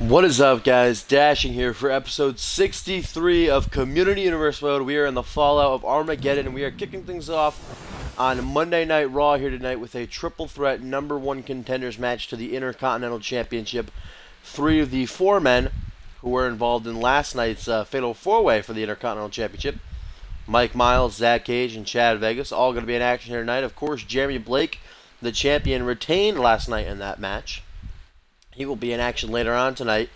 What is up, guys? Dashing here for episode 63 of Community Universe Mode. We are in the fallout of Armageddon, and we are kicking things off on Monday Night Raw here tonight with a triple threat #1 contenders match to the Intercontinental Championship. Three of the four men who were involved in last night's Fatal 4-Way for the Intercontinental Championship, Mike Miles, Zach Cage, and Chad Vegas, all going to be in action here tonight. Of course, Jeremy Blake, the champion, retained last night in that match. He will be in action later on tonight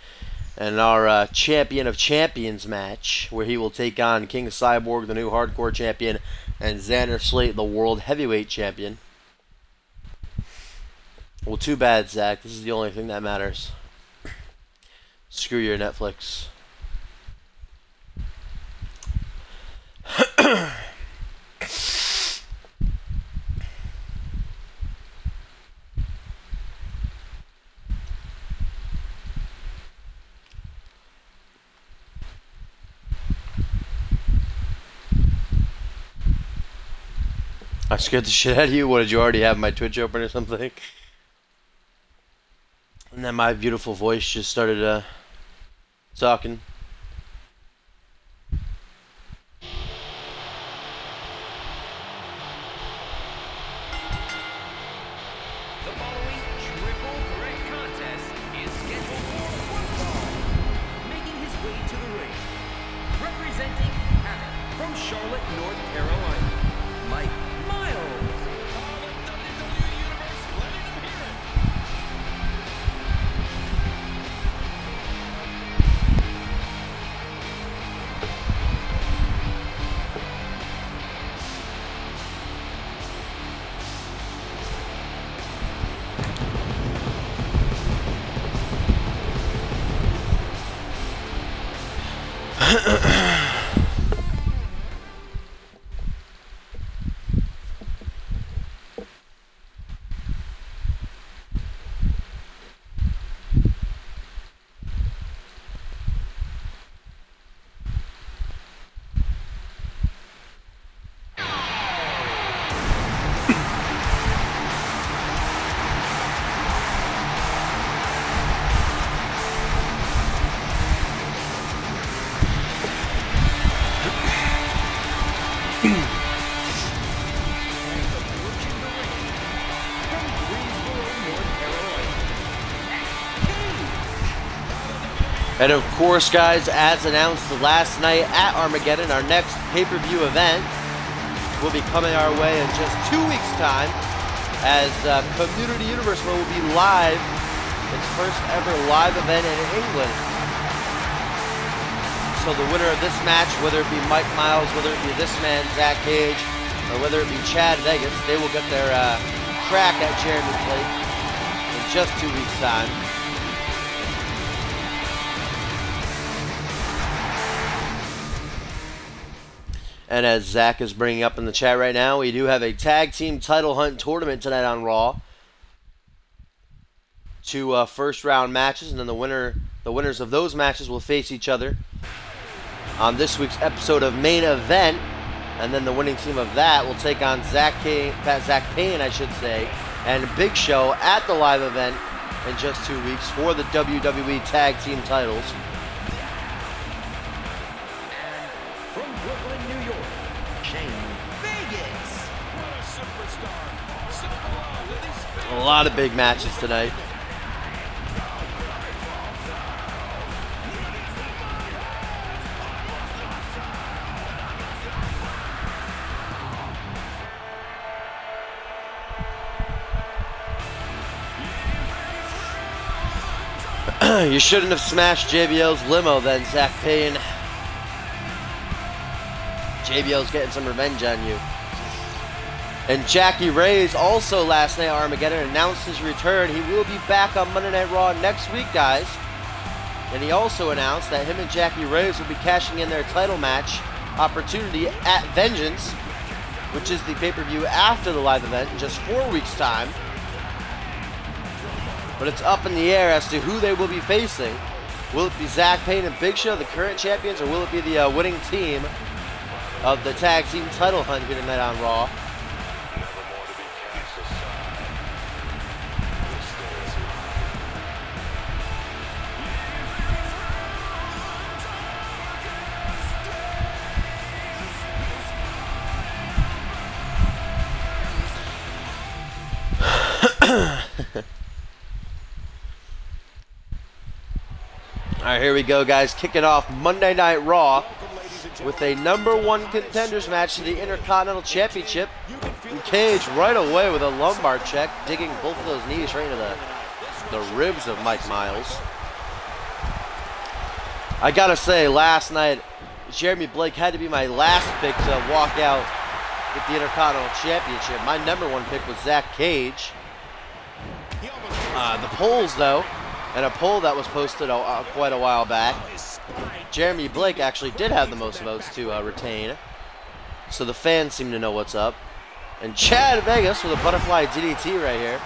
in our Champion of Champions match, where he will take on King Cyborg, the new Hardcore Champion, and Xander Slate, the World Heavyweight Champion. Well, too bad, Zach. This is the only thing that matters. Screw your Netflix. I scared the shit out of you. What, did you already have my Twitch open or something? And then my beautiful voice just started talking. The following triple threat contest is scheduled for one fall. Making his way to the ring, representing Havoc from Charlotte, North Carolina, Mike Miles. The WWE Universe, let him hear it. And of course, guys, as announced last night at Armageddon, our next pay-per-view event will be coming our way in just 2 weeks' time, as Community Universe will be live, its first ever live event in England. So the winner of this match, whether it be Mike Miles, whether it be this man, Zach Cage, or whether it be Chad Vegas, they will get their crack at Jeremy Blake in just 2 weeks' time. And as Zach is bringing up in the chat right now, we do have a tag team title hunt tournament tonight on Raw. Two first round matches, and then the winners of those matches will face each other on this week's episode of Main Event. And then the winning team of that will take on Zach Payne, I should say, and Big Show at the live event in just 2 weeks for the WWE Tag Team titles. A lot of big matches tonight. You shouldn't have smashed JBL's limo then, Zach Payne. JBL's getting some revenge on you. And Jackie Reyes also last night at Armageddon announced his return. He will be back on Monday Night Raw next week, guys. And he also announced that him and Jackie Reyes will be cashing in their title match opportunity at Vengeance, which is the pay-per-view after the live event in just 4 weeks' time. But it's up in the air as to who they will be facing. Will it be Zach Payne and Big Show, the current champions, or will it be the winning team of the tag team title hunt here tonight on Raw? Alright, here we go, guys. Kicking off Monday Night Raw with a #1 contenders match to the Intercontinental Championship. And Cage right away with a lumbar check, digging both of those knees right into the ribs of Mike Miles. I gotta say, last night, Jeremy Blake had to be my last pick to walk out with the Intercontinental Championship. My #1 pick was Zach Cage. The polls, though, and a poll that was posted quite a while back, Jeremy Blake actually did have the most votes to retain. So the fans seem to know what's up. And Chad Vegas with a butterfly DDT right here.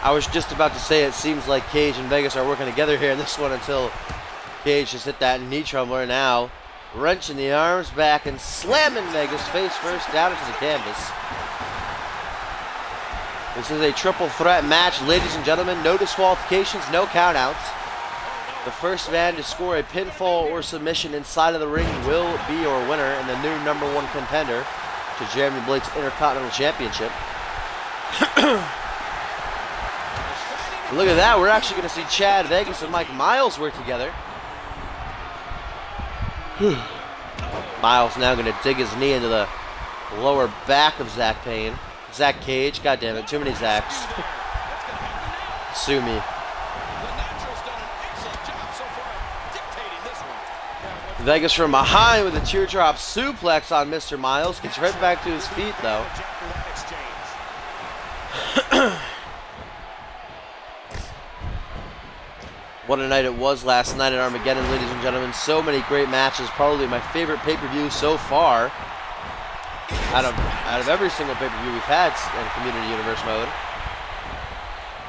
I was just about to say it seems like Cage and Vegas are working together here in this one until Cage just hit that knee trembler. Now wrenching the arms back and slamming Vegas face first down into the canvas. This is a triple threat match, ladies and gentlemen. No disqualifications, no countouts. The first man to score a pinfall or submission inside of the ring will be your winner and the new #1 contender to Jeremy Blake's Intercontinental Championship. Look at that. We're actually going to see Chad Vegas and Mike Miles work together. Miles now going to dig his knee into the lower back of Zach Cage. God damn it. Too many Zachs. Sue me. Vegas from behind with a teardrop suplex on Mr. Miles. Gets right back to his feet, though. What a night it was last night at Armageddon, ladies and gentlemen. So many great matches. Probably my favorite pay-per-view so far. Out of every single pay-per-view we've had in Community Universe mode.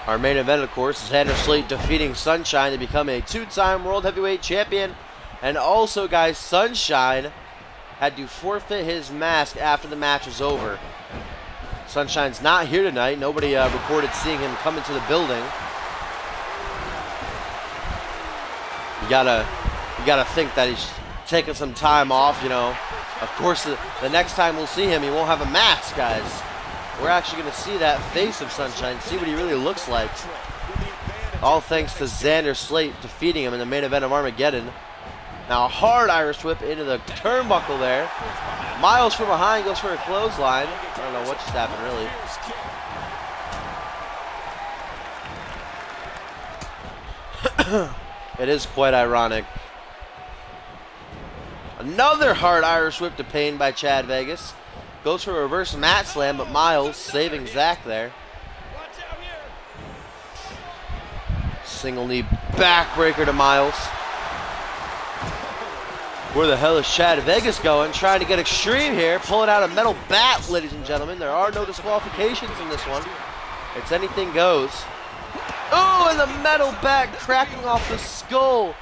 Our main event, of course, is Xander Slate defeating Sunshine to become a 2-time World Heavyweight Champion. And also, guys, Sunshine had to forfeit his mask after the match was over. Sunshine's not here tonight. Nobody reported seeing him come into the building. You gotta think that he's taking some time off, you know. Of course, the next time we'll see him, he won't have a mask, guys. We're actually going to see that face of Sunshine, see what he really looks like. All thanks to Xander Slate defeating him in the main event of Armageddon. Now a hard Irish whip into the turnbuckle there. Miles from behind goes for a clothesline. I don't know what just happened, really. It is quite ironic. Another hard Irish whip to pain by Chad Vegas. Goes for a reverse mat slam, but Miles saving Zach there. Single knee backbreaker to Miles. Where the hell is Chad Vegas going? Trying to get extreme here. Pulling out a metal bat, ladies and gentlemen. There are no disqualifications in this one. It's anything goes. Oh, and the metal bat cracking off the skull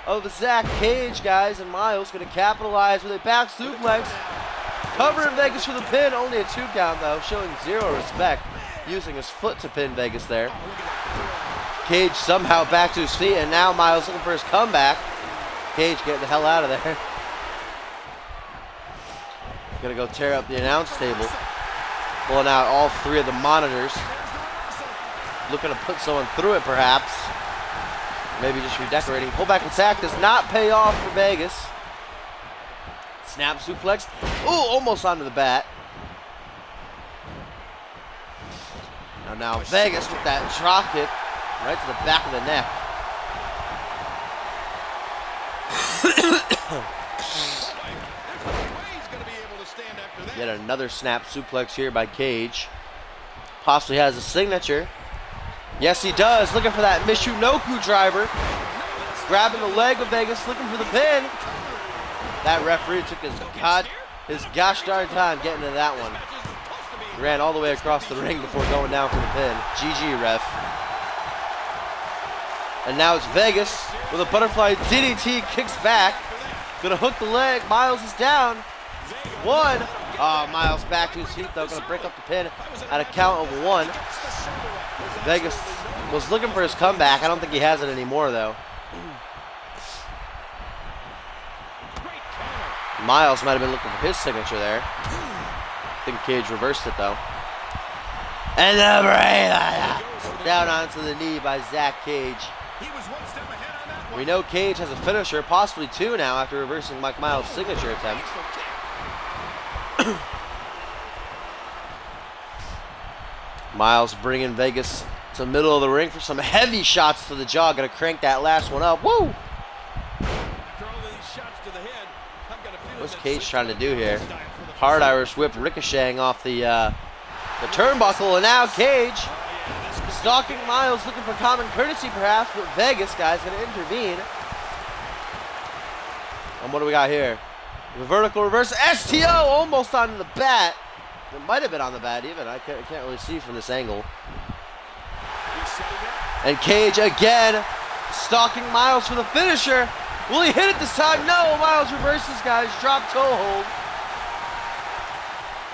of Zach Cage, guys. And Miles going to capitalize with a back suplex. Covering Vegas for the pin. Only a 2 count, though. Showing zero respect. Using his foot to pin Vegas there. Cage somehow back to his feet. And now Miles looking for his comeback. Cage getting the hell out of there. Gonna go tear up the announce table. Pulling out all 3 of the monitors. Looking to put someone through it, perhaps. Maybe just redecorating. Pullback attack does not pay off for Vegas. Snap suplex. Ooh, almost onto the bat. Now Vegas with that drop kick right to the back of the neck. Yet another snap suplex here by Cage. Possibly has a signature. Yes, he does. Looking for that Michinoku driver. Grabbing the leg of Vegas, looking for the pin. That referee took his gosh darn time getting to that one. Ran all the way across the ring before going down for the pin. GG, ref. And now it's Vegas with a butterfly DDT, kicks back. Gonna hook the leg. Miles is down. 1. Oh, Miles back to his feet, though. Gonna break up the pin at a count of 1. Vegas was looking for his comeback. I don't think he has it anymore, though. Miles might have been looking for his signature there. I think Cage reversed it, though. And the brain down onto the knee by Zach Cage. We know Cage has a finisher, possibly two now after reversing Mike Miles' signature attempt. Miles bringing Vegas to the middle of the ring for some heavy shots to the jaw. Gonna crank that last one up. Woo! What's Cage trying to do here? Hard Irish whip ricocheting off the turnbuckle, and now Cage stalking Miles, looking for common courtesy perhaps, but Vegas, guys, gonna intervene. And what do we got here? The vertical reverse STO, almost on the bat. It might have been on the bat even. I can't really see from this angle. And Cage again stalking Miles for the finisher. Will he hit it this time? No, Miles reverses, guys. Drop toe hold.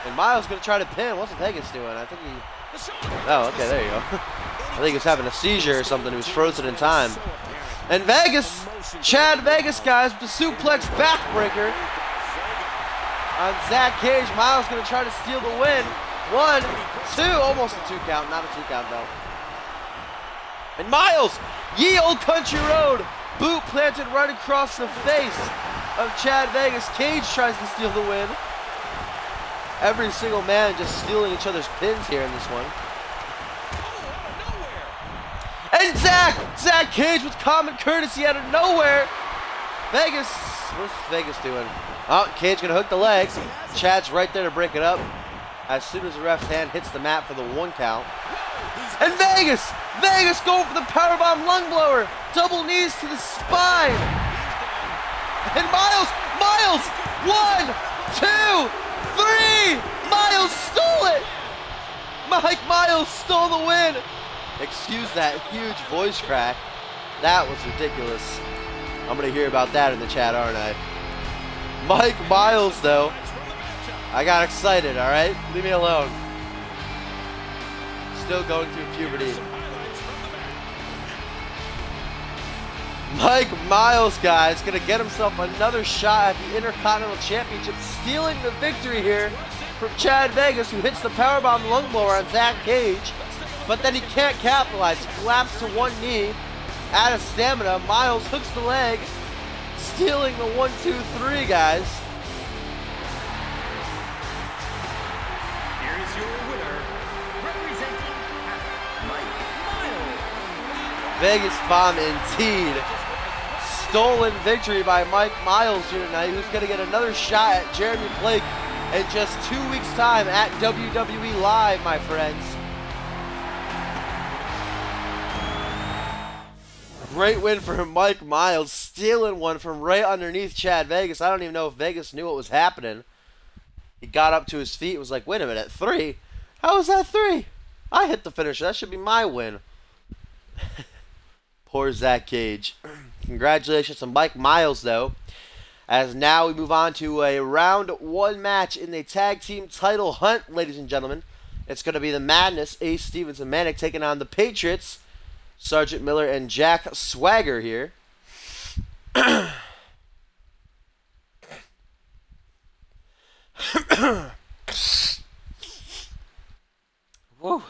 And Miles gonna try to pin. What's Vegas doing? I think he... Oh, okay, there you go. I think he was having a seizure or something. He was frozen in time. And Vegas, Chad Vegas, guys, with the suplex backbreaker on Zach Cage. Miles gonna try to steal the win. 1, 2, almost a 2 count. Not a 2 count though. And Miles, ye old country road. Boot planted right across the face of Chad Vegas. Cage tries to steal the win. Every single man just stealing each other's pins here in this one. And Zach Cage with common courtesy out of nowhere. Vegas, what's Vegas doing? Oh, Cage gonna hook the leg. Chad's right there to break it up. As soon as the ref's hand hits the mat for the 1 count. And Vegas going for the powerbomb lung blower. Double knees to the spine. And Miles, 1, 2, 3. Miles stole it. Mike Miles stole the win. Excuse that huge voice crack. That was ridiculous. I'm going to hear about that in the chat, aren't I? Mike Miles, though. I got excited, all right? Leave me alone. Still going through puberty. Mike Miles, guys, going to get himself another shot at the Intercontinental Championship, stealing the victory here from Chad Vegas, who hits the powerbomb lung blower on Zach Cage. But then he can't capitalize. He collapsed to 1 knee, out of stamina. Miles hooks the leg, stealing the 1, 2, 3, guys. Here is your winner, representing Mike Miles. Vegas bomb indeed. Stolen victory by Mike Miles here tonight, who's going to get another shot at Jeremy Blake in just 2 weeks' time at WWE Live, my friends. Great win for Mike Miles, stealing one from right underneath Chad Vegas. I don't even know if Vegas knew what was happening. He got up to his feet and was like, wait a minute, 3? How is that 3? I hit the finisher. That should be my win. Poor Zach Cage. Congratulations to Mike Miles, though. As now we move on to a round 1 match in the tag team title hunt, ladies and gentlemen. It's going to be the Madness, Ace Stevens and Manic, taking on the Patriots, Sergeant Miller and Jack Swagger here. Whoa.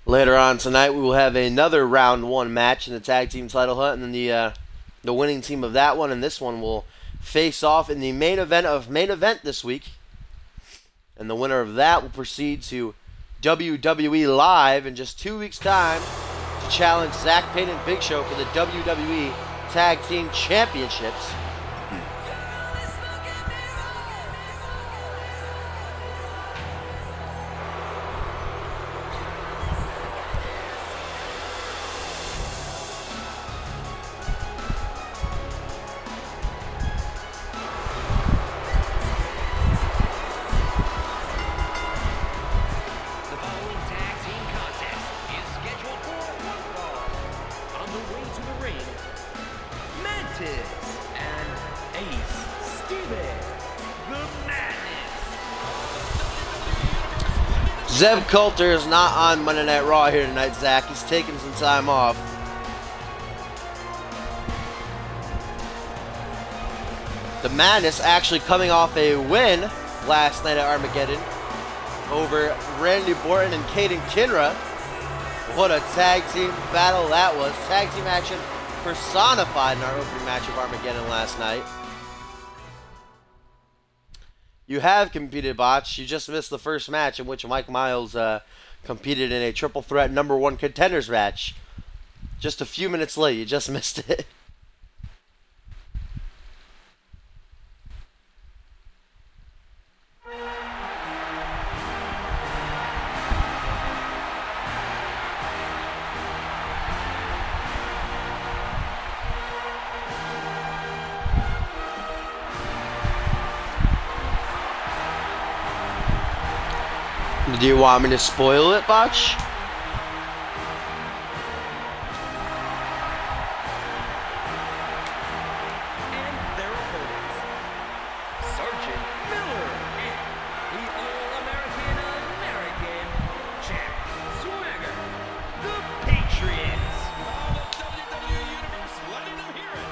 Later on tonight, we will have another round 1 match in the tag team title hunt, and then the winning team of that one and this one will face off in the main event of main event this week. And the winner of that will proceed to WWE Live in just 2 weeks' time to challenge Zach Payne and Big Show for the WWE Tag Team Championships. Zeb Coulter is not on Monday Night Raw here tonight, Zach. He's taking some time off. The Madness actually coming off a win last night at Armageddon over Randy Borton and Caden Kinra. What a tag team battle that was. Tag team action personified in our opening match of Armageddon last night. You have competed, Botch. You just missed the first match in which Mike Miles competed in a triple threat #1 contenders match. Just a few minutes late. You just missed it. Do you want me to spoil it, Botch? And their opponents, Sergeant Miller and the All-American Jack Swagger, the Patriots. Oh, the WWE Universe letting them hear it.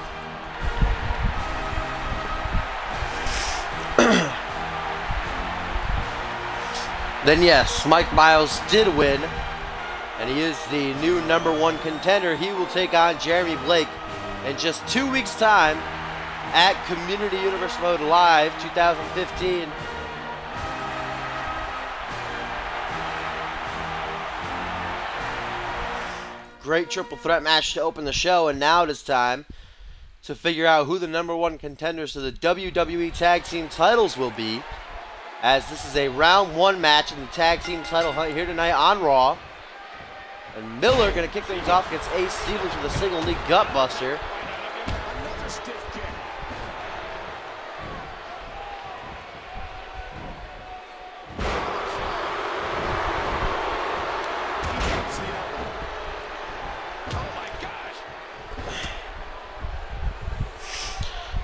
Then yes, Mike Miles did win, and he is the new #1 contender. He will take on Jeremy Blake in just 2 weeks' time at Community Universe Mode Live 2015. Great triple threat match to open the show, and now it is time to figure out who the #1 contenders to the WWE Tag Team titles will be, as this is a round 1 match in the tag team title hunt here tonight on Raw. And Miller going to kick things off against Ace Stevens with a single knee gut buster.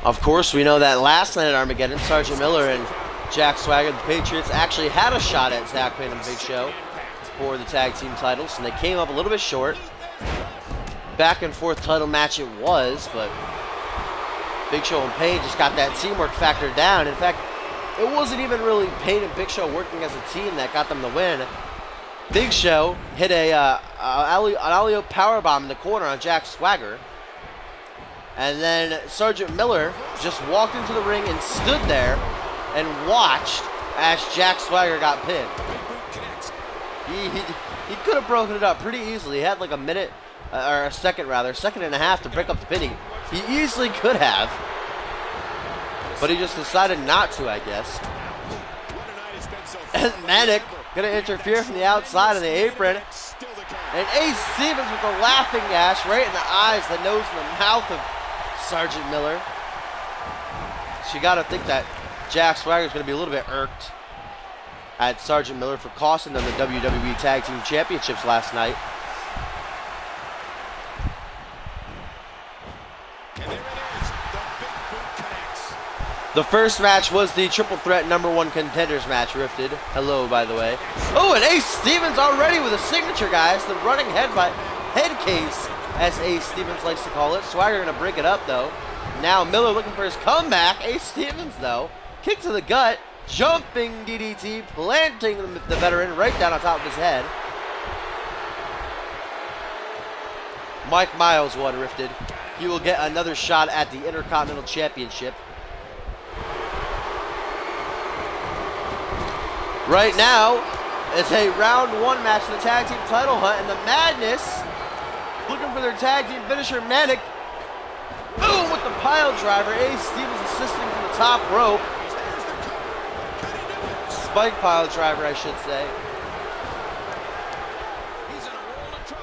Of course, we know that last night at Armageddon, Sergeant Miller and Jack Swagger, the Patriots, actually had a shot at Zach Payne and Big Show for the tag team titles, and they came up a little bit short. Back and forth title match it was, but Big Show and Payne just got that teamwork factor down. In fact, it wasn't even really Payne and Big Show working as a team that got them the win. Big Show hit an alley-oop powerbomb in the corner on Jack Swagger. And then Sergeant Miller just walked into the ring and stood there and watched as Jack Swagger got pinned. He could have broken it up pretty easily. He had like a minute, or a second and a half to break up the pinning. He easily could have, but he just decided not to, I guess. And Manic gonna interfere from the outside of the apron. And Ace Stevens with a laughing gash right in the eyes, the nose, and the mouth of Sergeant Miller. So you gotta think that Jack Swagger is gonna be a little bit irked at Sergeant Miller for costing them the WWE Tag Team Championships last night. The first match was the triple threat #1 contenders match, Rifted. Hello, by the way. Oh, and Ace Stevens already with a signature, guys. The running head case, as Ace Stevens likes to call it. Swagger gonna break it up, though. Now Miller looking for his comeback. Ace Stevens, though, kick to the gut, jumping DDT, planting the veteran right down on top of his head. Mike Miles won, Rifted. He will get another shot at the Intercontinental Championship. Right now, it's a round 1 match in the tag team title hunt, and the Madness looking for their tag team finisher, Manic. Boom with the pile driver. Ace Stevens assisting from the top rope. Spike pile driver, I should say.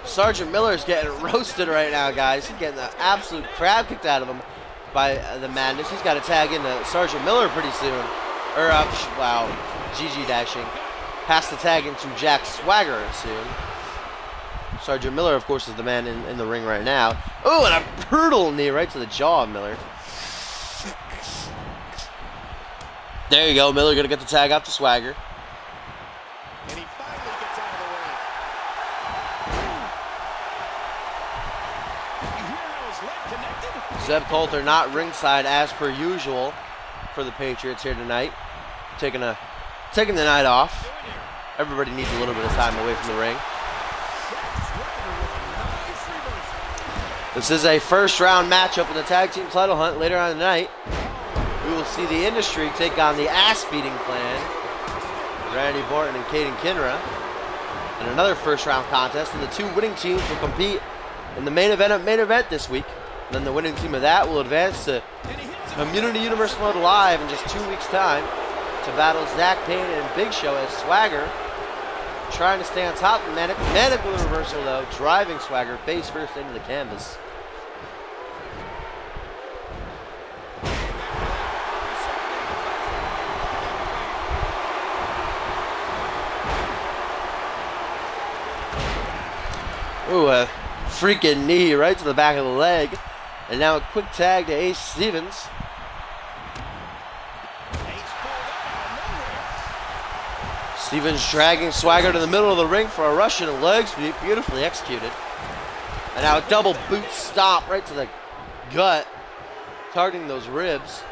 Sergeant Miller's getting roasted right now, guys. He's getting the absolute crap kicked out of him by the Madness. He's got to tag into Sergeant Miller pretty soon. Wow. GG dashing. Has to tag into Jack Swagger soon. Sergeant Miller, of course, is the man in the ring right now. Oh, and a brutal knee right to the jaw of Miller. There you go. Miller going to get the tag out to Swagger. And he finally Zeb Coulter not ringside as per usual for the Patriots here tonight. Taking the night off. Everybody needs a little bit of time away from the ring. This is a first round matchup in the tag team title hunt later on tonight. We will see the Industry take on the ass-beating Clan, Randy Borton and Caden Kinra, in another first round contest, and the two winning teams will compete in the main event this week. And then the winning team of that will advance to Community Universe Mode Live in just 2 weeks' time to battle Zach Payne and Big Show as Swagger trying to stay on top of Manic. Manic with a reversal though, driving Swagger face first into the canvas. Ooh, a freaking knee right to the back of the leg. And now a quick tag to Ace Stevens. Stevens dragging Swagger to the middle of the ring for a Russian leg sweep, beautifully executed. And now a double boot stomp right to the gut, targeting those ribs.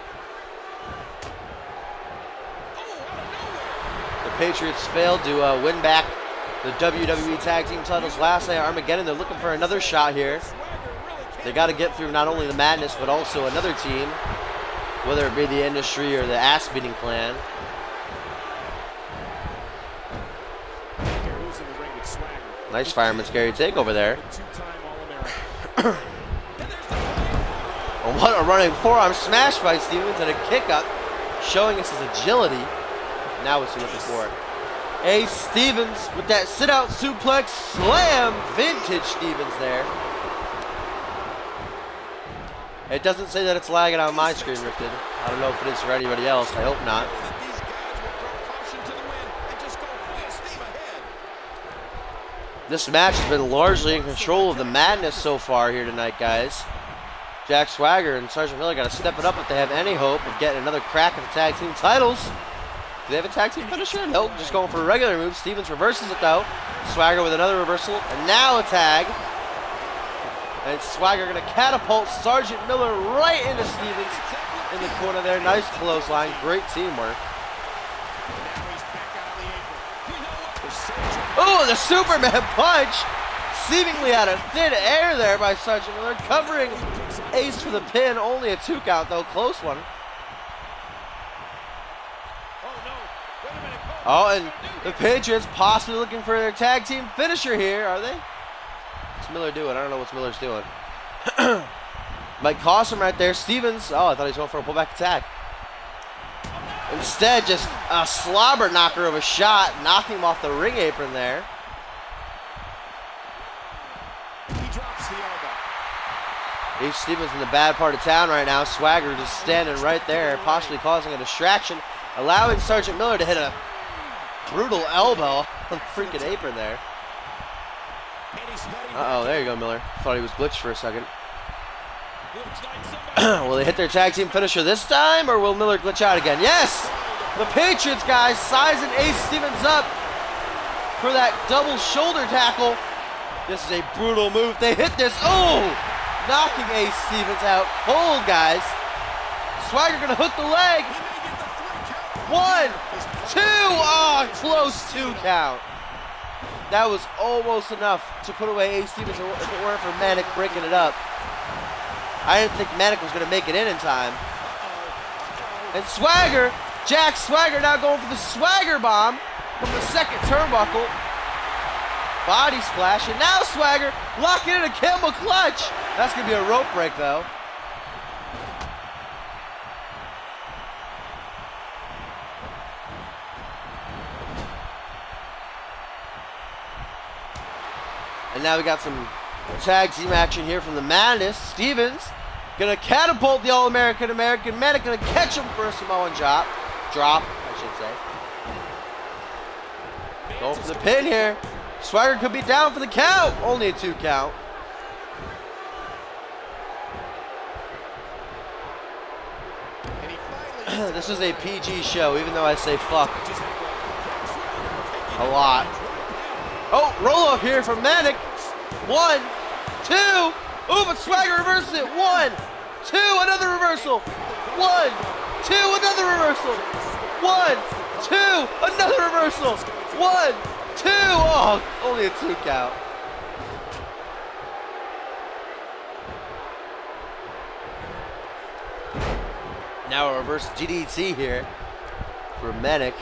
The Patriots failed to win back the WWE Tag Team titles last night at Armageddon. They're looking for another shot here. They got to get through not only the Madness, but also another team, whether it be the Industry or the ass-beating Clan. Nice fireman's carry takeover there. Oh, what a running forearm smash by Stevens and a kick up, showing us his agility. Now what's he looking for? Ace Stevens with that sit-out suplex slam. Vintage Stevens there. It doesn't say that it's lagging on my screen, Rifted. I don't know if it is for anybody else. I hope not. This match has been largely in control of the Madness so far here tonight, guys. Jack Swagger and Sergeant Miller got to step it up if they have any hope of getting another crack at the tag team titles. Do they have a tag team finisher? Nope, just going for a regular move. Stevens reverses it though. Swagger with another reversal, and now a tag. And Swagger going to catapult Sergeant Miller right into Stevens in the corner there. Nice clothesline, great teamwork. Oh, the Superman punch! Seemingly out of thin air there by Sergeant Miller, covering Ace for the pin. Only a 2 count though, close one. Oh, and the Patriots possibly looking for their tag team finisher here, are they? What's Miller doing? I don't know what Miller's doing. Might cost him right there. Stevens, oh, I thought he was going for a pullback attack. Instead, just a slobber knocker of a shot, knocking him off the ring apron there. He drops the elbow. Ace Stevens in the bad part of town right now. Swagger just standing right there, possibly causing a distraction, allowing Sergeant Miller to hit a brutal elbow on the freaking apron there. Uh-oh, there you go, Miller. Thought he was glitched for a second. Will they hit their tag team finisher this time, or will Miller glitch out again? Yes! The Patriots, guys, sizing Ace Stevens up for that double shoulder tackle. This is a brutal move. They hit this. Oh! Knocking Ace Stevens out cold, guys. Swagger gonna hook the leg. 1, 2. Oh, close 2 count. That was almost enough to put away Ace Stevens if it weren't for Manic breaking it up. I didn't think Manic was going to make it in time. And Swagger, Jack Swagger now going for the Swagger bomb from the second turnbuckle. Body splash, and now Swagger locking in a camel clutch. That's going to be a rope break, though. And now we got some tag team action here from the Madness. Stevens gonna catapult the All-American Manic, gonna catch him for a Samoan drop, I should say. Going for the pin here. Swagger could be down for the count. Only a 2 count. This is a PG show, even though I say fuck a lot. Oh, roll up here from Manic. 1, 2. Ooh, but Swagger reverses it. 1, 2, another reversal. 1, 2, another reversal. 1, 2, another reversal. 1, 2. Oh, only a 2 count. Now a reverse DDT here for Manic.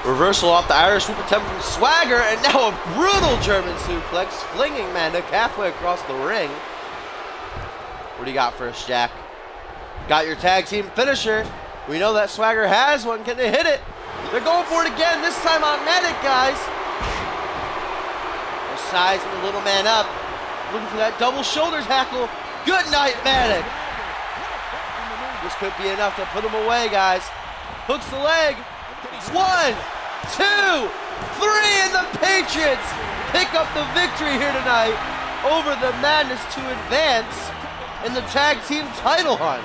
Reversal off the Irish Whip attempt from Swagger, and now a brutal German suplex, flinging Manic halfway across the ring. What do you got for us, Jack? Got your tag team finisher. We know that Swagger has one. Can they hit it? They're going for it again, this time on Manic, guys. They're sizing the little man up. Looking for that double shoulder tackle. Good night, Manic. This could be enough to put him away, guys. Hooks the leg. 1, 2, 3, and the Patriots pick up the victory here tonight over the Madness to advance in the tag team title hunt.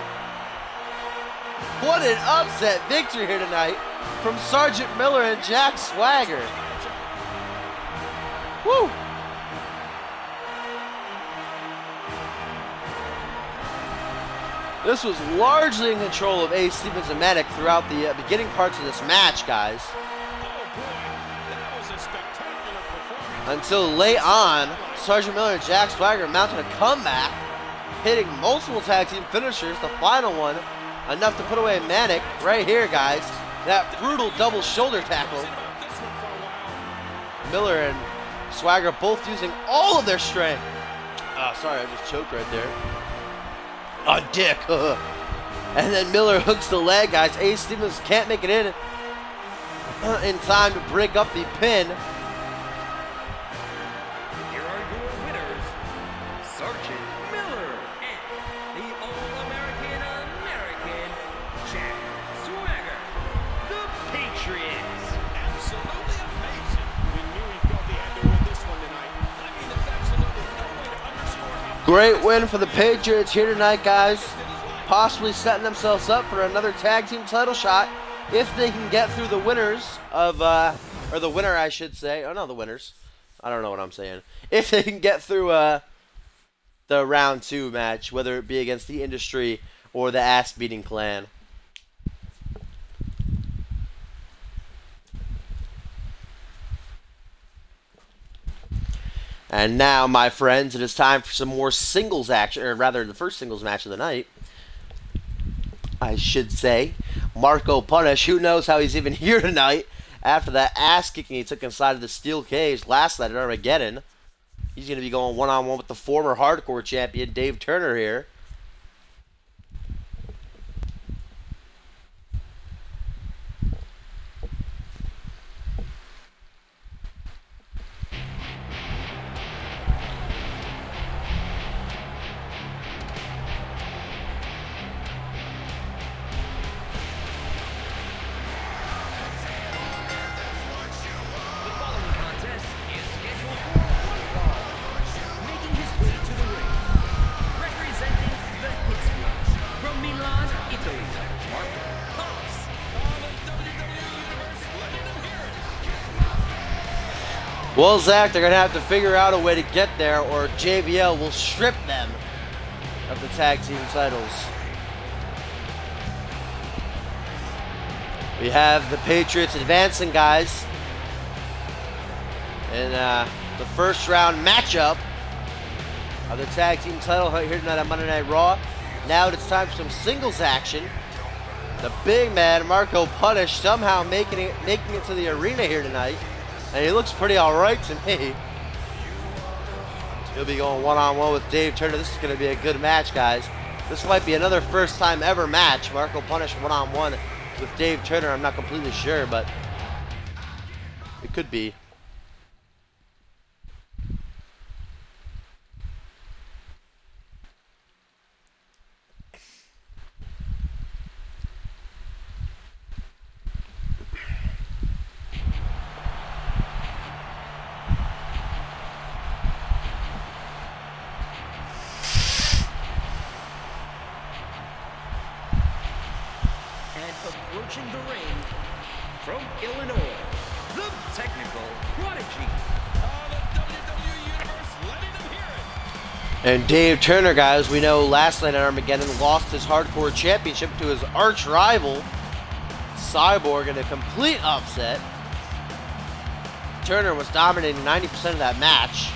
What an upset victory here tonight from Sergeant Miller and Jack Swagger. Woo! This was largely in control of Ace Stevens and Manic throughout the beginning parts of this match, guys. Until late on, Sergeant Miller and Jack Swagger mounted a comeback, hitting multiple tag team finishers. The final one, enough to put away Manic right here, guys. That brutal double shoulder tackle. Miller and Swagger both using all of their strength. Oh, sorry, I just choked right there. Oh, dick. And then Miller hooks the leg, guys. Ace Stevens can't make it in time to break up the pin. Here are your winners, Sergeant Miller and the All-American Jack Swagger, the Patriots. Absolutely amazing. We knew he felt he had to win this one tonight. I mean, there's absolutely no way to underscore how Great win for the Patriots here tonight, guys. Possibly setting themselves up for another tag team title shot if they can get through the winners of, or the winner, I should say. Oh, no, the winners. I don't know what I'm saying. If they can get through the round 2 match, whether it be against the Industry or the ass-beating Clan. And now, my friends, it is time for some more singles action, or rather, the first singles match of the night. I should say, Marco Punish, who knows how he's even here tonight after that ass kicking he took inside of the steel cage last night at Armageddon. He's going to be going one-on-one with the former hardcore champion, Dave Turner, here. Well, Zach, they're going to have to figure out a way to get there, or JBL will strip them of the tag team titles. We have the Patriots advancing, guys, in the first round matchup of the tag team title here tonight on Monday Night Raw. Now it's time for some singles action. The big man, Marco Punish, somehow making it to the arena here tonight. And he looks pretty alright to me. He'll be going one-on-one with Dave Turner. This is going to be a good match, guys. This might be another first-time ever match. Marco Punish one-on-one with Dave Turner. I'm not completely sure, but it could be. Approaching the ring from Illinois, the the technical prodigy. The WWE Universe letting them hear it. And Dave Turner, guys, we know last night at Armageddon lost his Hardcore Championship to his arch rival, Cyborg, in a complete upset. Turner was dominating 90% of that match,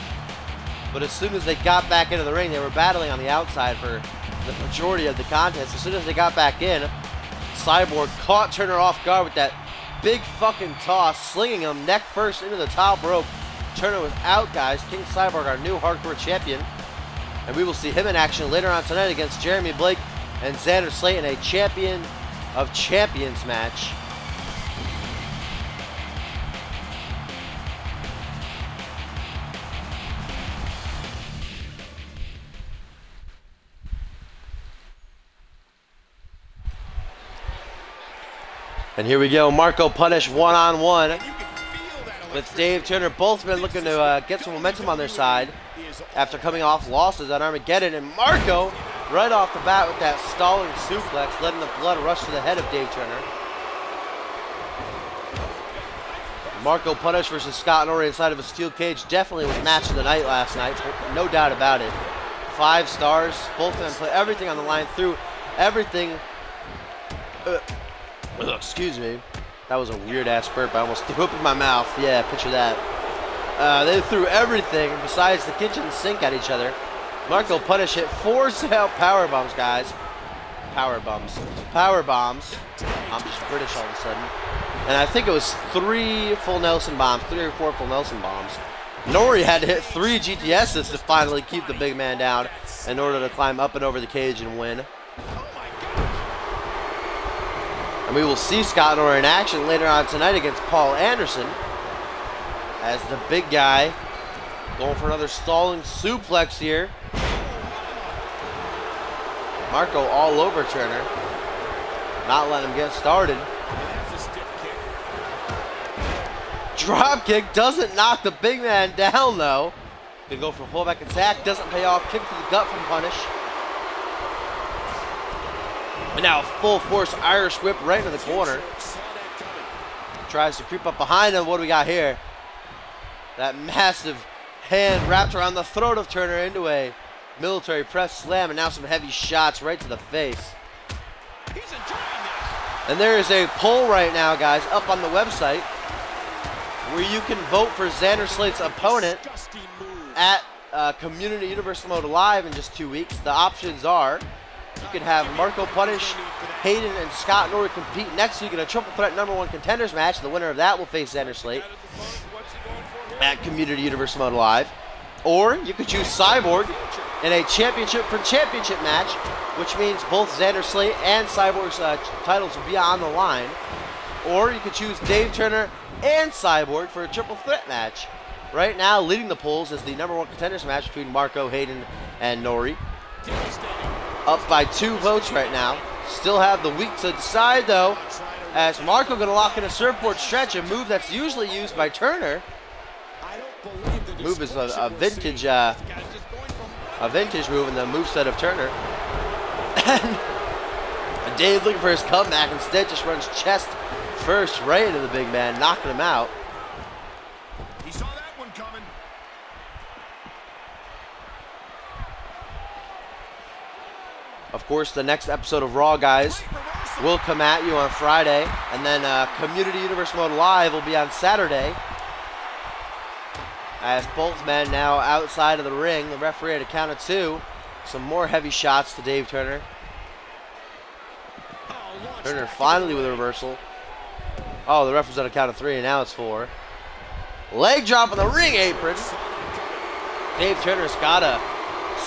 but as soon as they got back into the ring, they were battling on the outside for the majority of the contest. As soon as they got back in, Cyborg caught Turner off guard with that big fucking toss, slinging him neck first into the top rope. Turner was out, guys. King Cyborg, our new Hardcore Champion, and we will see him in action later on tonight against Jeremy Blake and Xander Slate in a Champion of Champions match. And here we go, Marco Punish one-on-one with Dave Turner. Both men looking to get some momentum on their side after coming off losses at Armageddon. And Marco, right off the bat with that stalling suplex, letting the blood rush to the head of Dave Turner. Marco Punish versus Scott Norrie inside of a steel cage definitely was match of the night last night, no doubt about it. 5 stars, both men play everything on the line, threw everything. Excuse me. That was a weird-ass burp. I almost threw up in my mouth. Yeah, picture that. They threw everything besides the kitchen sink at each other. Marco Punish hit 4 power bombs, guys. Power bombs. Power bombs. I'm just British all of a sudden. And I think it was 3 full Nelson bombs. 3 or 4 full Nelson bombs. Norrie had to hit 3 GTSs to finally keep the big man down in order to climb up and over the cage and win. And we will see Scott Norrie in action later on tonight against Paul Anderson, as the big guy going for another stalling suplex here. Marco all over Turner, not letting him get started. Drop kick doesn't knock the big man down though. Gonna go for a pullback attack, doesn't pay off. Kick to the gut from Punish. And now full force Irish whip right into the corner. Tries to creep up behind him. What do we got here? That massive hand wrapped around the throat of Turner into a military press slam, and now some heavy shots right to the face. And there is a poll right now, guys, up on the website where you can vote for Xander Slate's opponent at Community Universal Mode Live in just 2 weeks. The options are: you could have Marco Punish, Hayden, and Scott Norrie compete next week in a triple threat #1 contenders match. The winner of that will face Xander Slate at Community Universal Mode Live. Or you could choose Cyborg in a championship for championship match, which means both Xander Slate and Cyborg's titles will be on the line. Or you could choose Dave Turner and Cyborg for a triple threat match. Right now, leading the polls is the #1 contenders match between Marco, Hayden, and Norrie. Up by 2 votes right now. Still have the week to decide though, as Marco going to lock in a surfboard stretch, a move that's usually used by Turner. The move is a vintage move in the moveset of Turner. And Dave looking for his comeback, instead just runs chest first right into the big man, knocking him out. He saw that one coming. Of course, the next episode of Raw, guys, will come at you on Friday, and then Community Universal Mode Live will be on Saturday. As both men now outside of the ring, the referee at a count of 2. Some more heavy shots to Dave Turner. Turner finally with a reversal. Oh, the ref was at a count of 3, and now it's 4. Leg drop on the ring apron. Dave Turner's gotta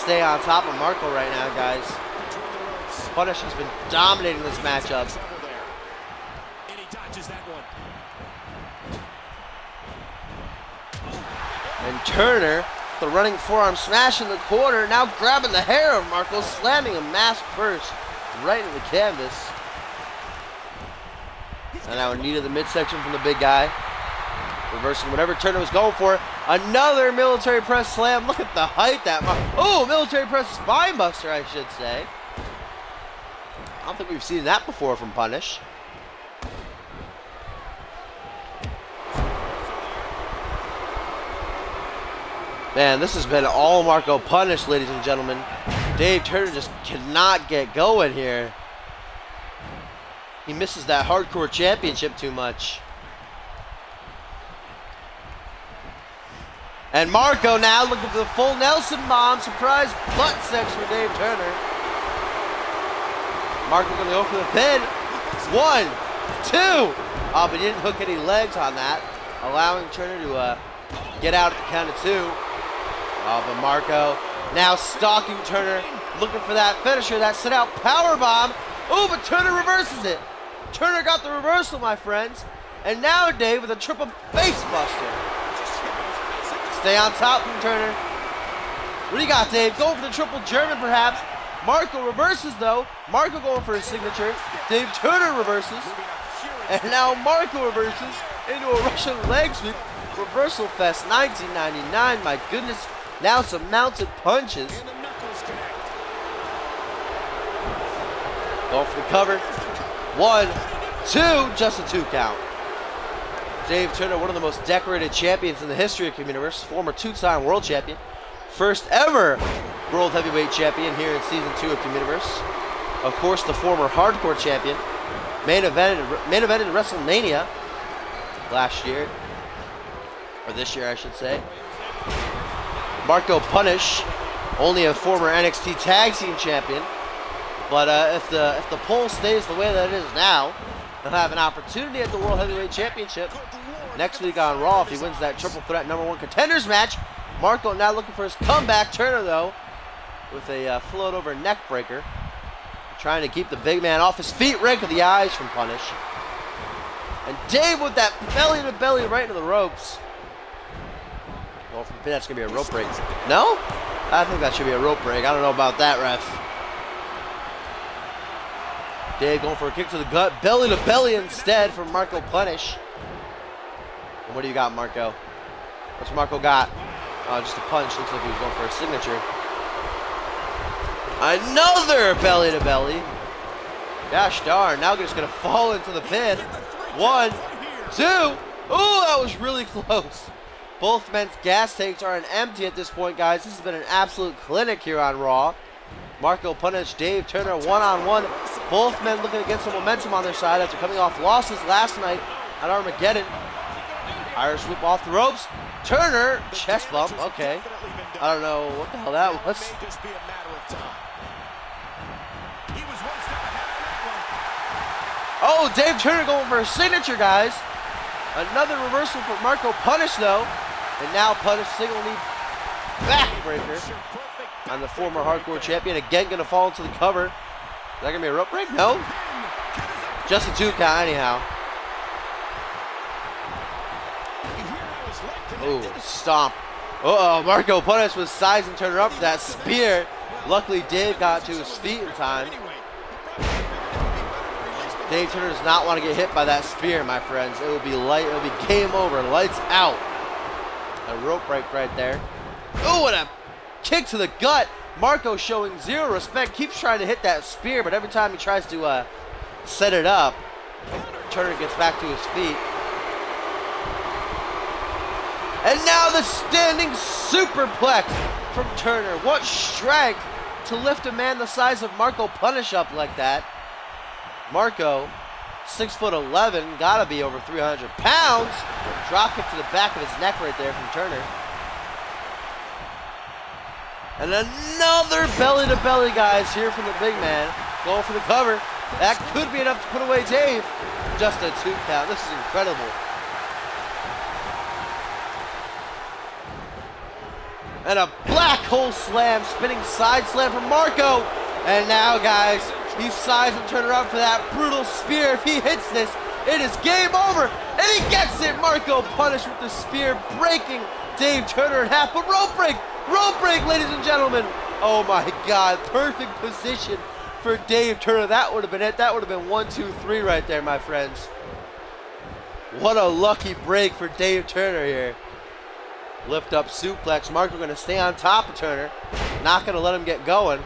stay on top of Marco right now, guys. Punish has been dominating this matchup. And Turner, the running forearm smash in the corner, now grabbing the hair of Marco, slamming him mask first right into the canvas. And now a knee to the midsection from the big guy. Reversing whatever Turner was going for. Another military press slam. Look at the height that military press spine buster, I should say. I don't think we've seen that before from Punish. Man, this has been all Marco punish, ladies and gentlemen. Dave Turner just cannot get going here. He misses that hardcore championship too much. And Marco now looking for the full Nelson bomb. Surprise butt sex for Dave Turner. Marco gonna go for the pin. 1, 2. Oh, but he didn't hook any legs on that, allowing Turner to get out at the count of 2. Oh, but Marco now stalking Turner, looking for that finisher, that sit out power bomb. Oh, but Turner reverses it. Turner got the reversal, my friends. And now Dave with a triple face buster. Stay on top from Turner. What do you got, Dave? Going for the triple German, perhaps. Marco reverses, though. Marco going for his signature. Dave Turner reverses. And now Marco reverses into a Russian leg sweep. Reversal Fest 1999. My goodness. Now some mounted punches. Going for the cover. 1, 2. Just a 2 count. Dave Turner, one of the most decorated champions in the history of Communiverse. Former 2-time world champion. First ever World Heavyweight Champion here in Season 2 of Communiverse. Of course, the former Hardcore Champion. Main evented WrestleMania last year. Or this year, I should say. Marco Punish, only a former NXT Tag Team Champion. But if the poll stays the way that it is now, he'll have an opportunity at the World Heavyweight Championship next week on Raw if he wins that Triple Threat #1 Contenders match. Marco now looking for his comeback. Turner, though, with a float over neck breaker. Trying to keep the big man off his feet. Rake of the eyes from Punish. And Dave with that belly to belly right into the ropes. Well, that's going to be a rope break. No? I think that should be a rope break. I don't know about that, ref. Dave going for a kick to the gut. Belly to belly instead from Marco Punish. And what do you got, Marco? What's Marco got? Oh, just a punch. Looks like he was going for a signature. Another belly to belly. Gosh darn. Now just going to fall into the pin. 1, 2. Oh, that was really close. Both men's gas tanks are empty at this point, guys. This has been an absolute clinic here on Raw. Marco Punish, Dave Turner, one-on-one. Both men looking to get some momentum on their side after coming off losses last night at Armageddon. Irish whip off the ropes. Turner, chest bump, okay. I don't know what the hell that was. Oh, Dave Turner going for a signature, guys. Another reversal for Marco Punish, though. And now Punish single knee backbreaker on the former Hardcore Champion. Again, going to fall into the cover. Is that going to be a rope break? No. Just a 2 count anyhow. Oh, stomp. Uh-oh, Marco Punish was sizing Turner up for that spear. Luckily, Dave got to his feet in time. Dave Turner does not want to get hit by that spear, my friends. It will be light. It will be game over. Lights out. A rope break right there. Oh, and a kick to the gut. Marco showing zero respect. Keeps trying to hit that spear, but every time he tries to set it up, Turner gets back to his feet. And now the standing superplex from Turner. What strength to lift a man the size of Marco Punish up like that. Marco, 6'11", gotta be over 300 pounds. Drop kick to the back of his neck right there from Turner. And another belly-to-belly, guys, here from the big man. Going for the cover. That could be enough to put away Dave. Just a 2 count. This is incredible. And a black hole slam, spinning side slam from Marco. And now, guys, he's sizing Turner up for that brutal spear. If he hits this, it is game over. And he gets it. Marco Punish with the spear, breaking Dave Turner in half. But rope break, ladies and gentlemen. Oh my God, perfect position for Dave Turner. That would have been it. That would have been 1, 2, 3 right there, my friends. What a lucky break for Dave Turner here. Lift up suplex. Marco going to stay on top of Turner. Not going to let him get going.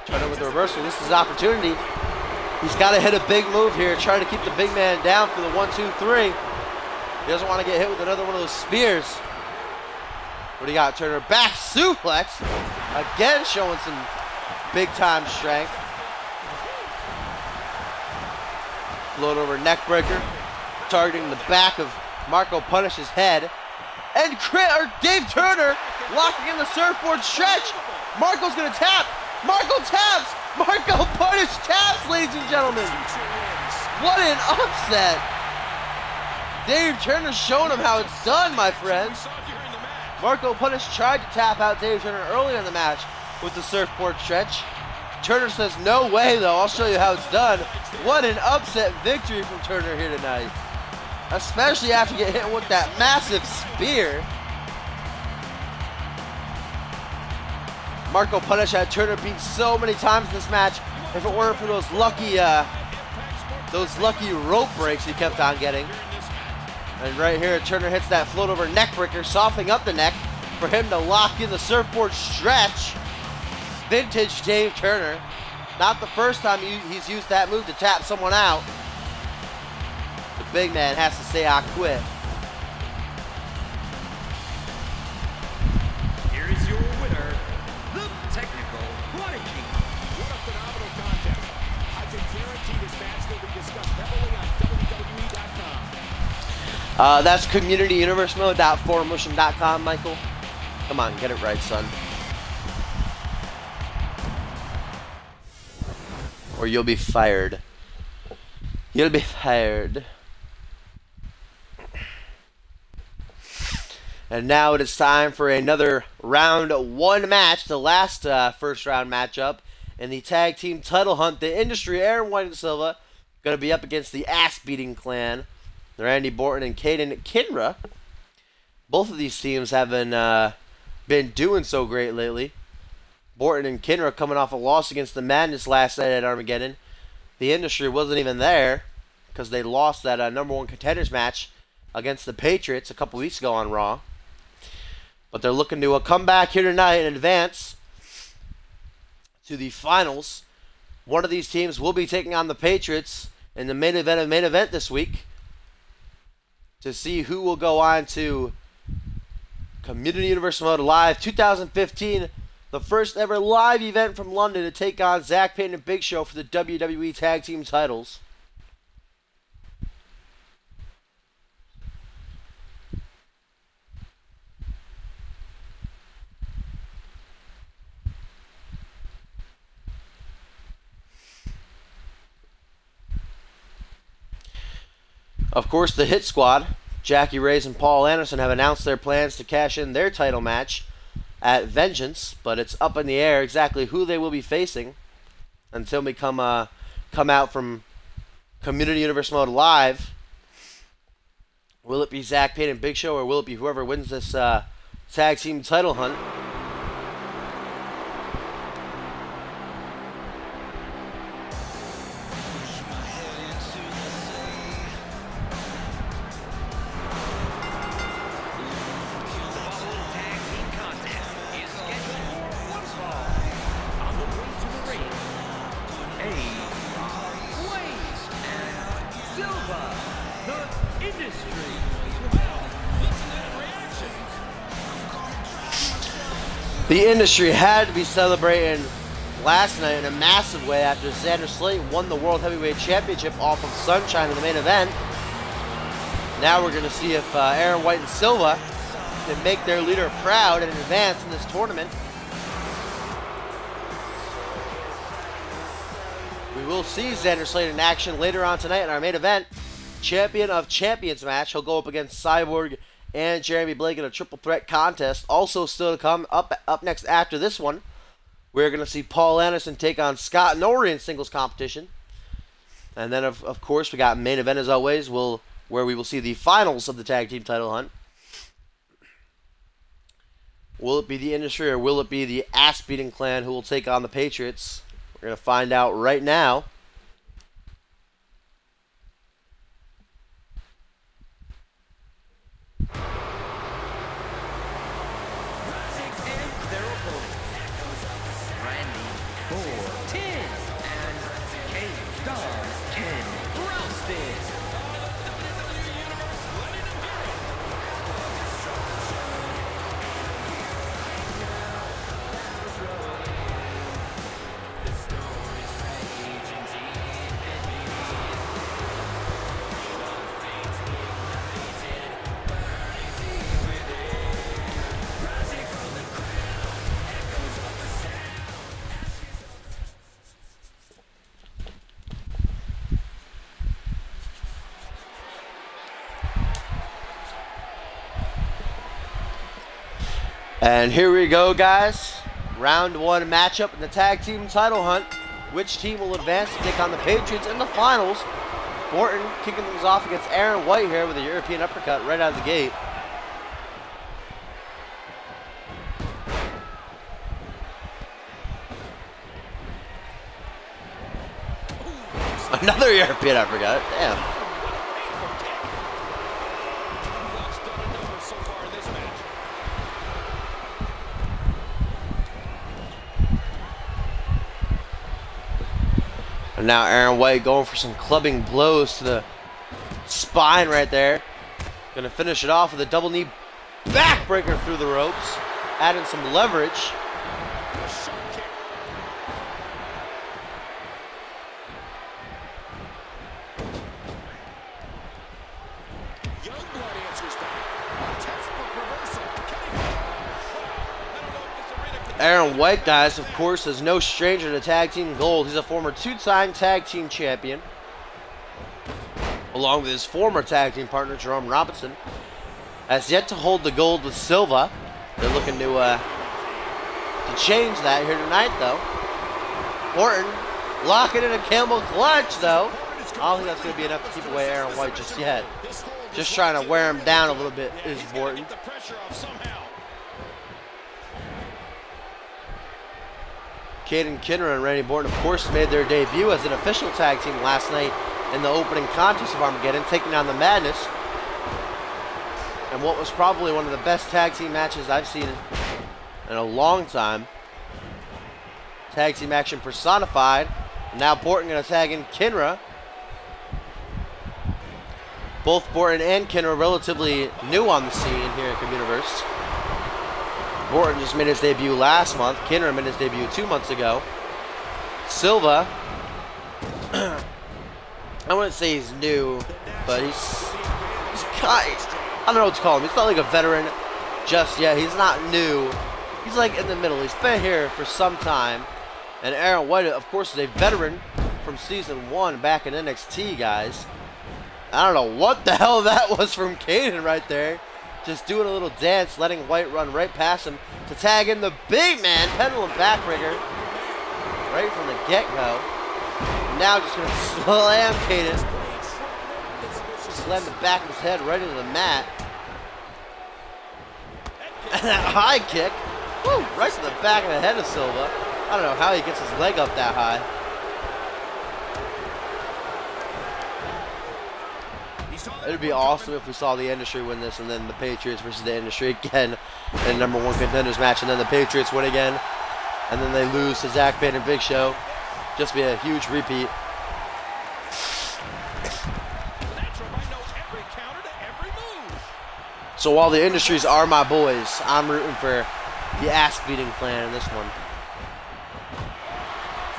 Turner with the reversal. This is his opportunity. He's got to hit a big move here. Trying to keep the big man down for the 1, 2, 3. He doesn't want to get hit with another one of those spears. What do you got, Turner? Back suplex. Again, showing some big-time strength. Float over neckbreaker. Targeting the back of Marco Punish's head. And Dave Turner locking in the surfboard stretch. Marco's going to tap. Marco taps. Marco Punish taps, ladies and gentlemen. What an upset. Dave Turner showing him how it's done, my friends. Marco Punish tried to tap out Dave Turner early in the match with the surfboard stretch. Turner says, no way, though. I'll show you how it's done. What an upset victory from Turner here tonight. Especially after getting hit with that massive spear. Marco Punish had Turner beat so many times in this match. If it weren't for those lucky rope breaks he kept on getting. And right here, Turner hits that float over neck breaker, softening up the neck for him to lock in the surfboard stretch. Vintage Dave Turner. Not the first time he's used that move to tap someone out. The big man has to say, I quit. Here is your winner, the Technical Prodigy. What a phenomenal contest. I can guarantee this match will be discussed heavily on WWE.com. That's communityuniversemode.4motion.com, Michael. Come on, get it right, son. Or you'll be fired. You'll be fired. And now it is time for another round one match, the last first round matchup in the tag team title hunt. The Industry, Aaron White and Silva, going to be up against the ass-beating clan, Randy Borton and Caden Kinra. Both of these teams haven't been doing so great lately. Borton and Kinra coming off a loss against the Madness last night at Armageddon. The Industry wasn't even there because they lost that #1 contenders match against the Patriots a couple weeks ago on Raw. But they're looking to come back here tonight and advance to the finals. One of these teams will be taking on the Patriots in the main event this week to see who will go on to Community Universe Mode Live 2015, the first ever live event from London to take on Zach Payne and Big Show for the WWE Tag Team titles. Of course, the Hit Squad, Jackie Reyes and Paul Anderson, have announced their plans to cash in their title match at Vengeance, but it's up in the air exactly who they will be facing until we come out from Community Universe Mode Live. Will it be Zach Payne and Big Show, or will it be whoever wins this tag team title hunt? The Industry had to be celebrating last night in a massive way after Xander Slate won the World Heavyweight Championship off of Sunshine in the main event. Now we're going to see if Aaron White and Silva can make their leader proud and advance in this tournament. We will see Xander Slate in action later on tonight in our main event. Champion of Champions match. He'll go up against Cyborg and Jeremy Blake in a triple threat contest. Also still to come up next after this one, we're going to see Paul Anderson take on Scott Norrie in singles competition. And then, of course, we got main event as always, where we will see the finals of the tag team title hunt. Will it be the Industry or will it be the ass-beating clan who will take on the Patriots? We're going to find out right now. And here we go, guys. Round 1 matchup in the tag team title hunt. Which team will advance to take on the Patriots in the finals? Morton kicking things off against Aaron White here with a European uppercut right out of the gate. Another European uppercut. Damn. And now Aaron White going for some clubbing blows to the spine right there. Gonna finish it off with a double knee backbreaker through the ropes, adding some leverage. Aaron White, guys, of course, is no stranger to tag team gold. He's a former 2-time tag team champion, along with his former tag team partner, Jerome Robinson. Has yet to hold the gold with Silva. They're looking to change that here tonight, though. Orton locking in a camel clutch, though. I don't think that's going to be enough to keep away Aaron White just yet. Just trying to wear him down a little bit is Morton. Caden Kinner and Randy Morton, of course, made their debut as an official tag team last night in the opening contest of Armageddon, taking down the Madness. And what was probably one of the best tag team matches I've seen in a long time. Tag team action personified. And now Morton going to tag in Kinra. Both Morton and Kinra relatively new on the scene here at Communiverse. Morton just made his debut last month. Kinner made his debut 2 months ago. Silva, I wouldn't say he's new, but he's kind of, I don't know what to call him. He's not like a veteran just yet. He's not new. He's like in the middle. He's been here for some time. And Aaron White, of course, is a veteran from Season 1 back in NXT, guys. I don't know what the hell that was from Caden right there. Just doing a little dance, letting White run right past him to tag in the big man, pendulum backbreaker, right from the get-go. Now just going to slam Caden. Slam the back of his head right into the mat. And that high kick, woo, right to the back of the head of Silva. I don't know how he gets his leg up that high. It would be awesome if we saw the Industry win this, and then the Patriots versus the Industry again in a #1 contenders match, and then the Patriots win again, and then they lose to Zach Payne and Big Show. Just be a huge repeat. So while the Industries are my boys, I'm rooting for the ass-beating clan in this one.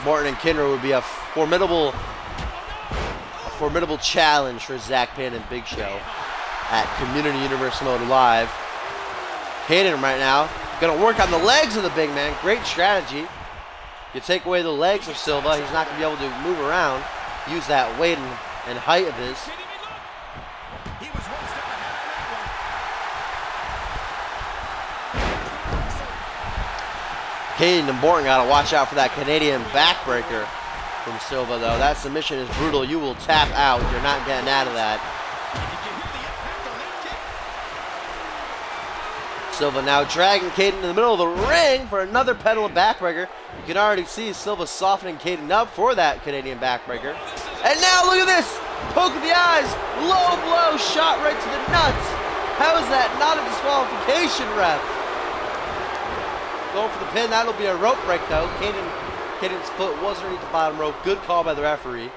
Morton and Kinner would be a formidable challenge for Zach Payne and Big Show at Community Universe Mode Live. Caden right now gonna work on the legs of the big man. Great strategy. You take away the legs of Silva, he's not gonna be able to move around, use that weight and height of his. Caden and Morton gotta watch out for that Canadian backbreaker from Silva, though. That submission is brutal. You will tap out. You're not getting out of that. Silva now dragging Caden in the middle of the ring for another pendulum backbreaker. You can already see Silva softening Caden up for that Canadian backbreaker. And now look at this! Poke of the eyes! Low blow shot right to the nuts! How is that not a disqualification, ref? Going for the pin. That'll be a rope break, though. Caden's foot was underneath the bottom rope. Good call by the referee.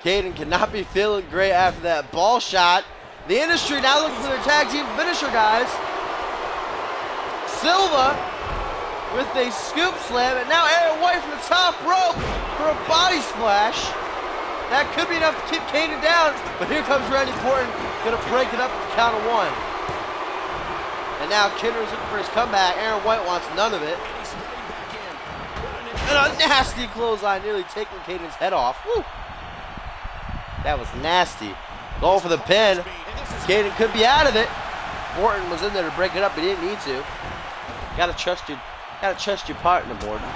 Caden cannot be feeling great after that ball shot. The Industry now looking for their tag team finisher, guys. Silva with a scoop slam, and now Aaron White from the top rope for a body splash. That could be enough to keep Caden down, but here comes Randy Morton, gonna break it up at the count of 1. And now Kinner's looking for his comeback. Aaron White wants none of it. And a nasty clothesline, nearly taking Caden's head off. Woo! That was nasty. Going for the pin. Caden could be out of it. Borton was in there to break it up, but he didn't need to. Gotta trust your partner, Borton.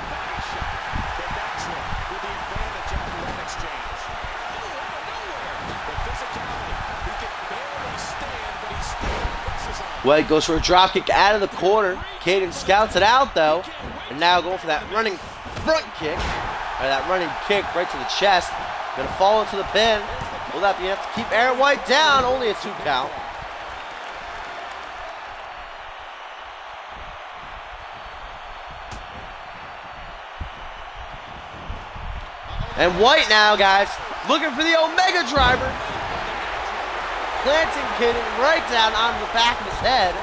White goes for a drop kick out of the corner. Caden scouts it out though, and now going for that running front kick, or that running kick right to the chest. Gonna fall into the pin. Will that be enough to keep Aaron White down? Only a 2 count. And White now, guys, looking for the Omega driver. Planting Caden right down on the back of his head.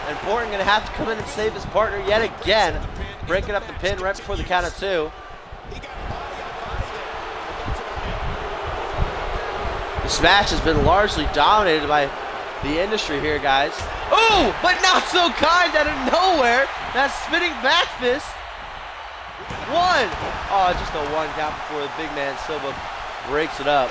And Borton gonna have to come in and save his partner yet again. Breaking up the pin right before the count of 2. This match has been largely dominated by the industry here, guys. Oh, but not so kind out of nowhere. That spinning back fist. 1. Oh, just a 1 count before the big man Silva breaks it up.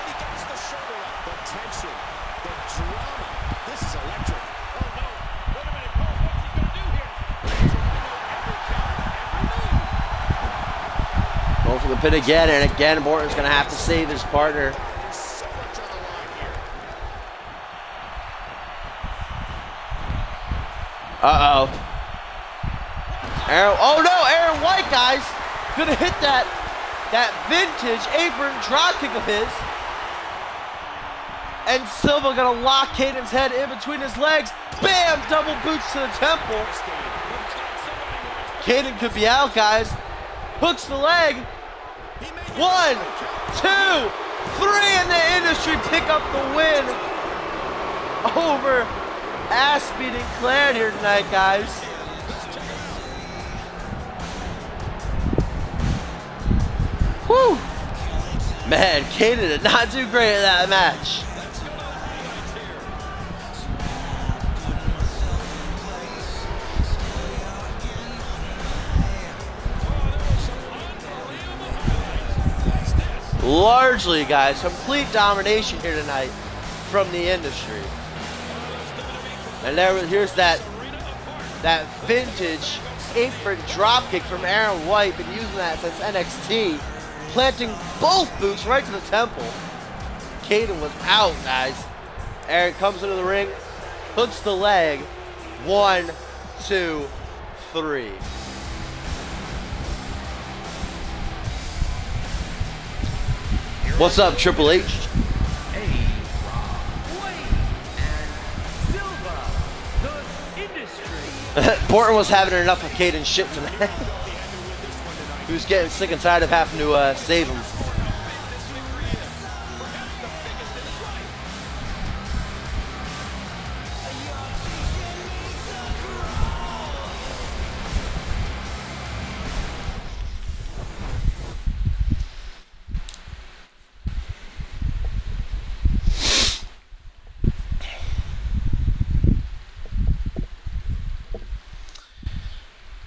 Going for the pin again, and again, Borton's going to have to save his partner. Uh-oh. Oh no, Aaron White, guys. Going to hit that vintage apron dropkick of his. And Silva going to lock Caden's head in between his legs. Bam! Double boots to the temple. Caden could be out, guys. Hooks the leg. 1, 2, 3, and the industry pick up the win over ass-beating Clan here tonight, guys. Whew. Man, Caden did not do great in that match. Largely, guys, complete domination here tonight from the industry. And here's that vintage apron dropkick from Aaron White. Been using that since NXT. Planting both boots right to the temple. Caden was out, guys. Aaron comes into the ring, hooks the leg. 1, 2, 3. What's up, Triple H? Borton was having enough of Caden's shit tonight. He was getting sick and tired of having to save him.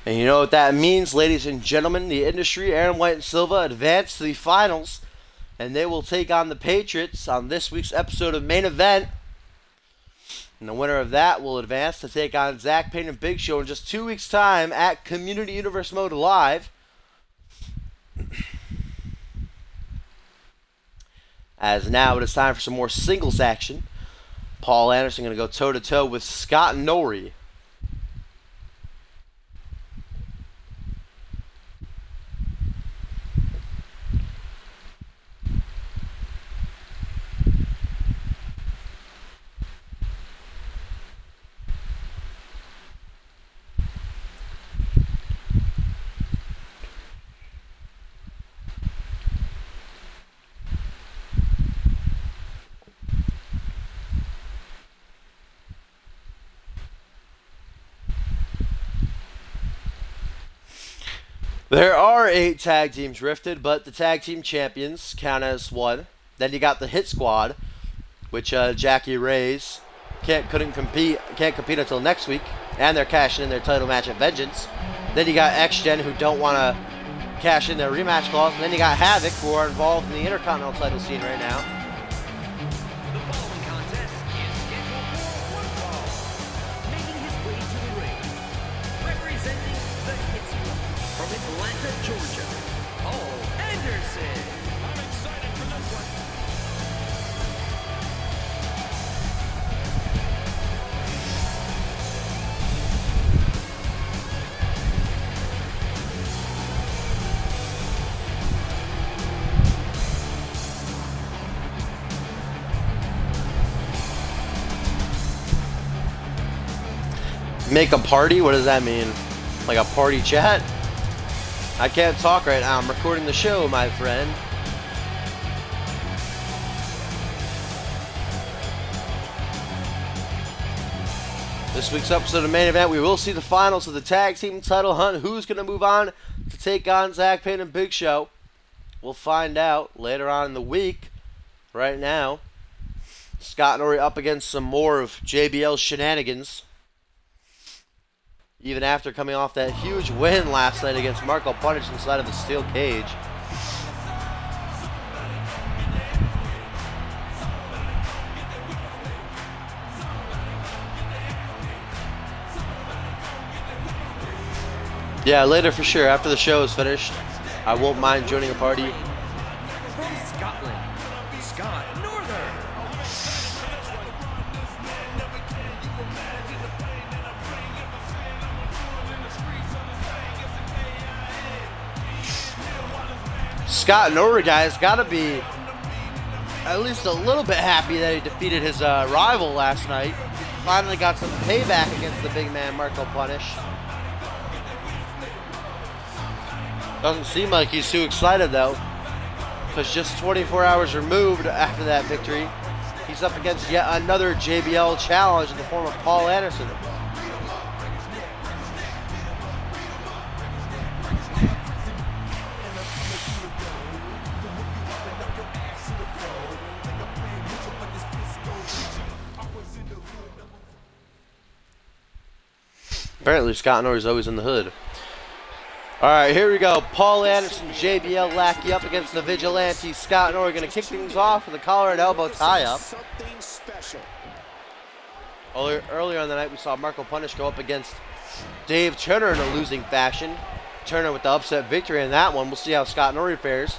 And you know what that means, ladies and gentlemen. The industry, Aaron White and Silva, advance to the finals. And they will take on the Patriots on this week's episode of Main Event. And the winner of that will advance to take on Zach Payne and Big Show in just 2 weeks' time at Community Universe Mode Live. As now it is time for some more singles action. Paul Anderson going to go toe-to-toe with Scott Norrie. There are 8 tag teams rifted, but the tag team champions count as 1. Then you got the Hit Squad, which Jackie Ray's can't compete until next week, and they're cashing in their title match at Vengeance. Then you got X-Gen, who don't want to cash in their rematch clause, and then you got Havoc, who are involved in the Intercontinental title scene right now. from Atlanta, Georgia, Paul Anderson. I'm excited for this one. Make a party? What does that mean? Like a party chat? I can't talk right now. I'm recording the show, my friend. This week's episode of the main event, we will see the finals of the tag team title hunt. Who's going to move on to take on Zach Payne and Big Show? We'll find out later on in the week. Right now, Scott Norrie up against some more of JBL's shenanigans. Even after coming off that huge win last night against Marco Punish inside of the steel cage. Yeah, later for sure. After the show is finished, I won't mind joining a party. From Scotland, Scott Northern. Scott Norrie, guys, got to be at least a little bit happy that he defeated his rival last night. Finally got some payback against the big man, Marco Punish. Doesn't seem like he's too excited, though, because just 24 hours removed after that victory, he's up against yet another JBL challenge in the form of Paul Anderson. Apparently, Scott Norrie's always in the hood. All right, here we go. Paul Anderson, JBL Lackey up against the Vigilante. Scott Norrie going to kick things off with a collar and elbow tie-up. Earlier on the night, we saw Marco Punish go up against Dave Turner in a losing fashion. Turner with the upset victory in that one. We'll see how Scott Norrie fares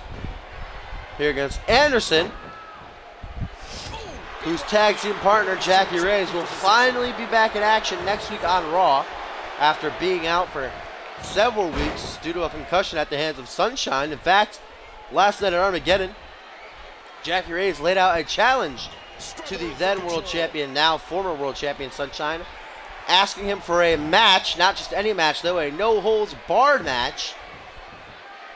here against Anderson, whose tag team partner, Jackie Reyes, will finally be back in action next week on Raw after being out for several weeks due to a concussion at the hands of Sunshine. In fact, last night at Armageddon, Jackie Reyes laid out a challenge to the then world champion, now former world champion Sunshine, asking him for a match, not just any match though, a no-holds-barred match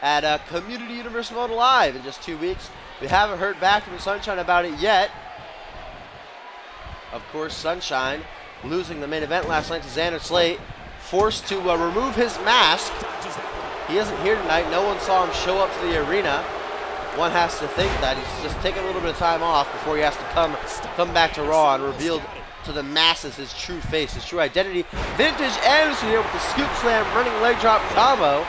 at Community Universe Mode Live in just 2 weeks. We haven't heard back from Sunshine about it yet. Of course, Sunshine losing the main event last night to Xander Slate, forced to remove his mask. He isn't here tonight. No one saw him show up to the arena. One has to think that he's just taking a little bit of time off before he has to come back to Raw and reveal to the masses his true face, his true identity. Vintage Anderson here with the scoop slam running leg drop combo.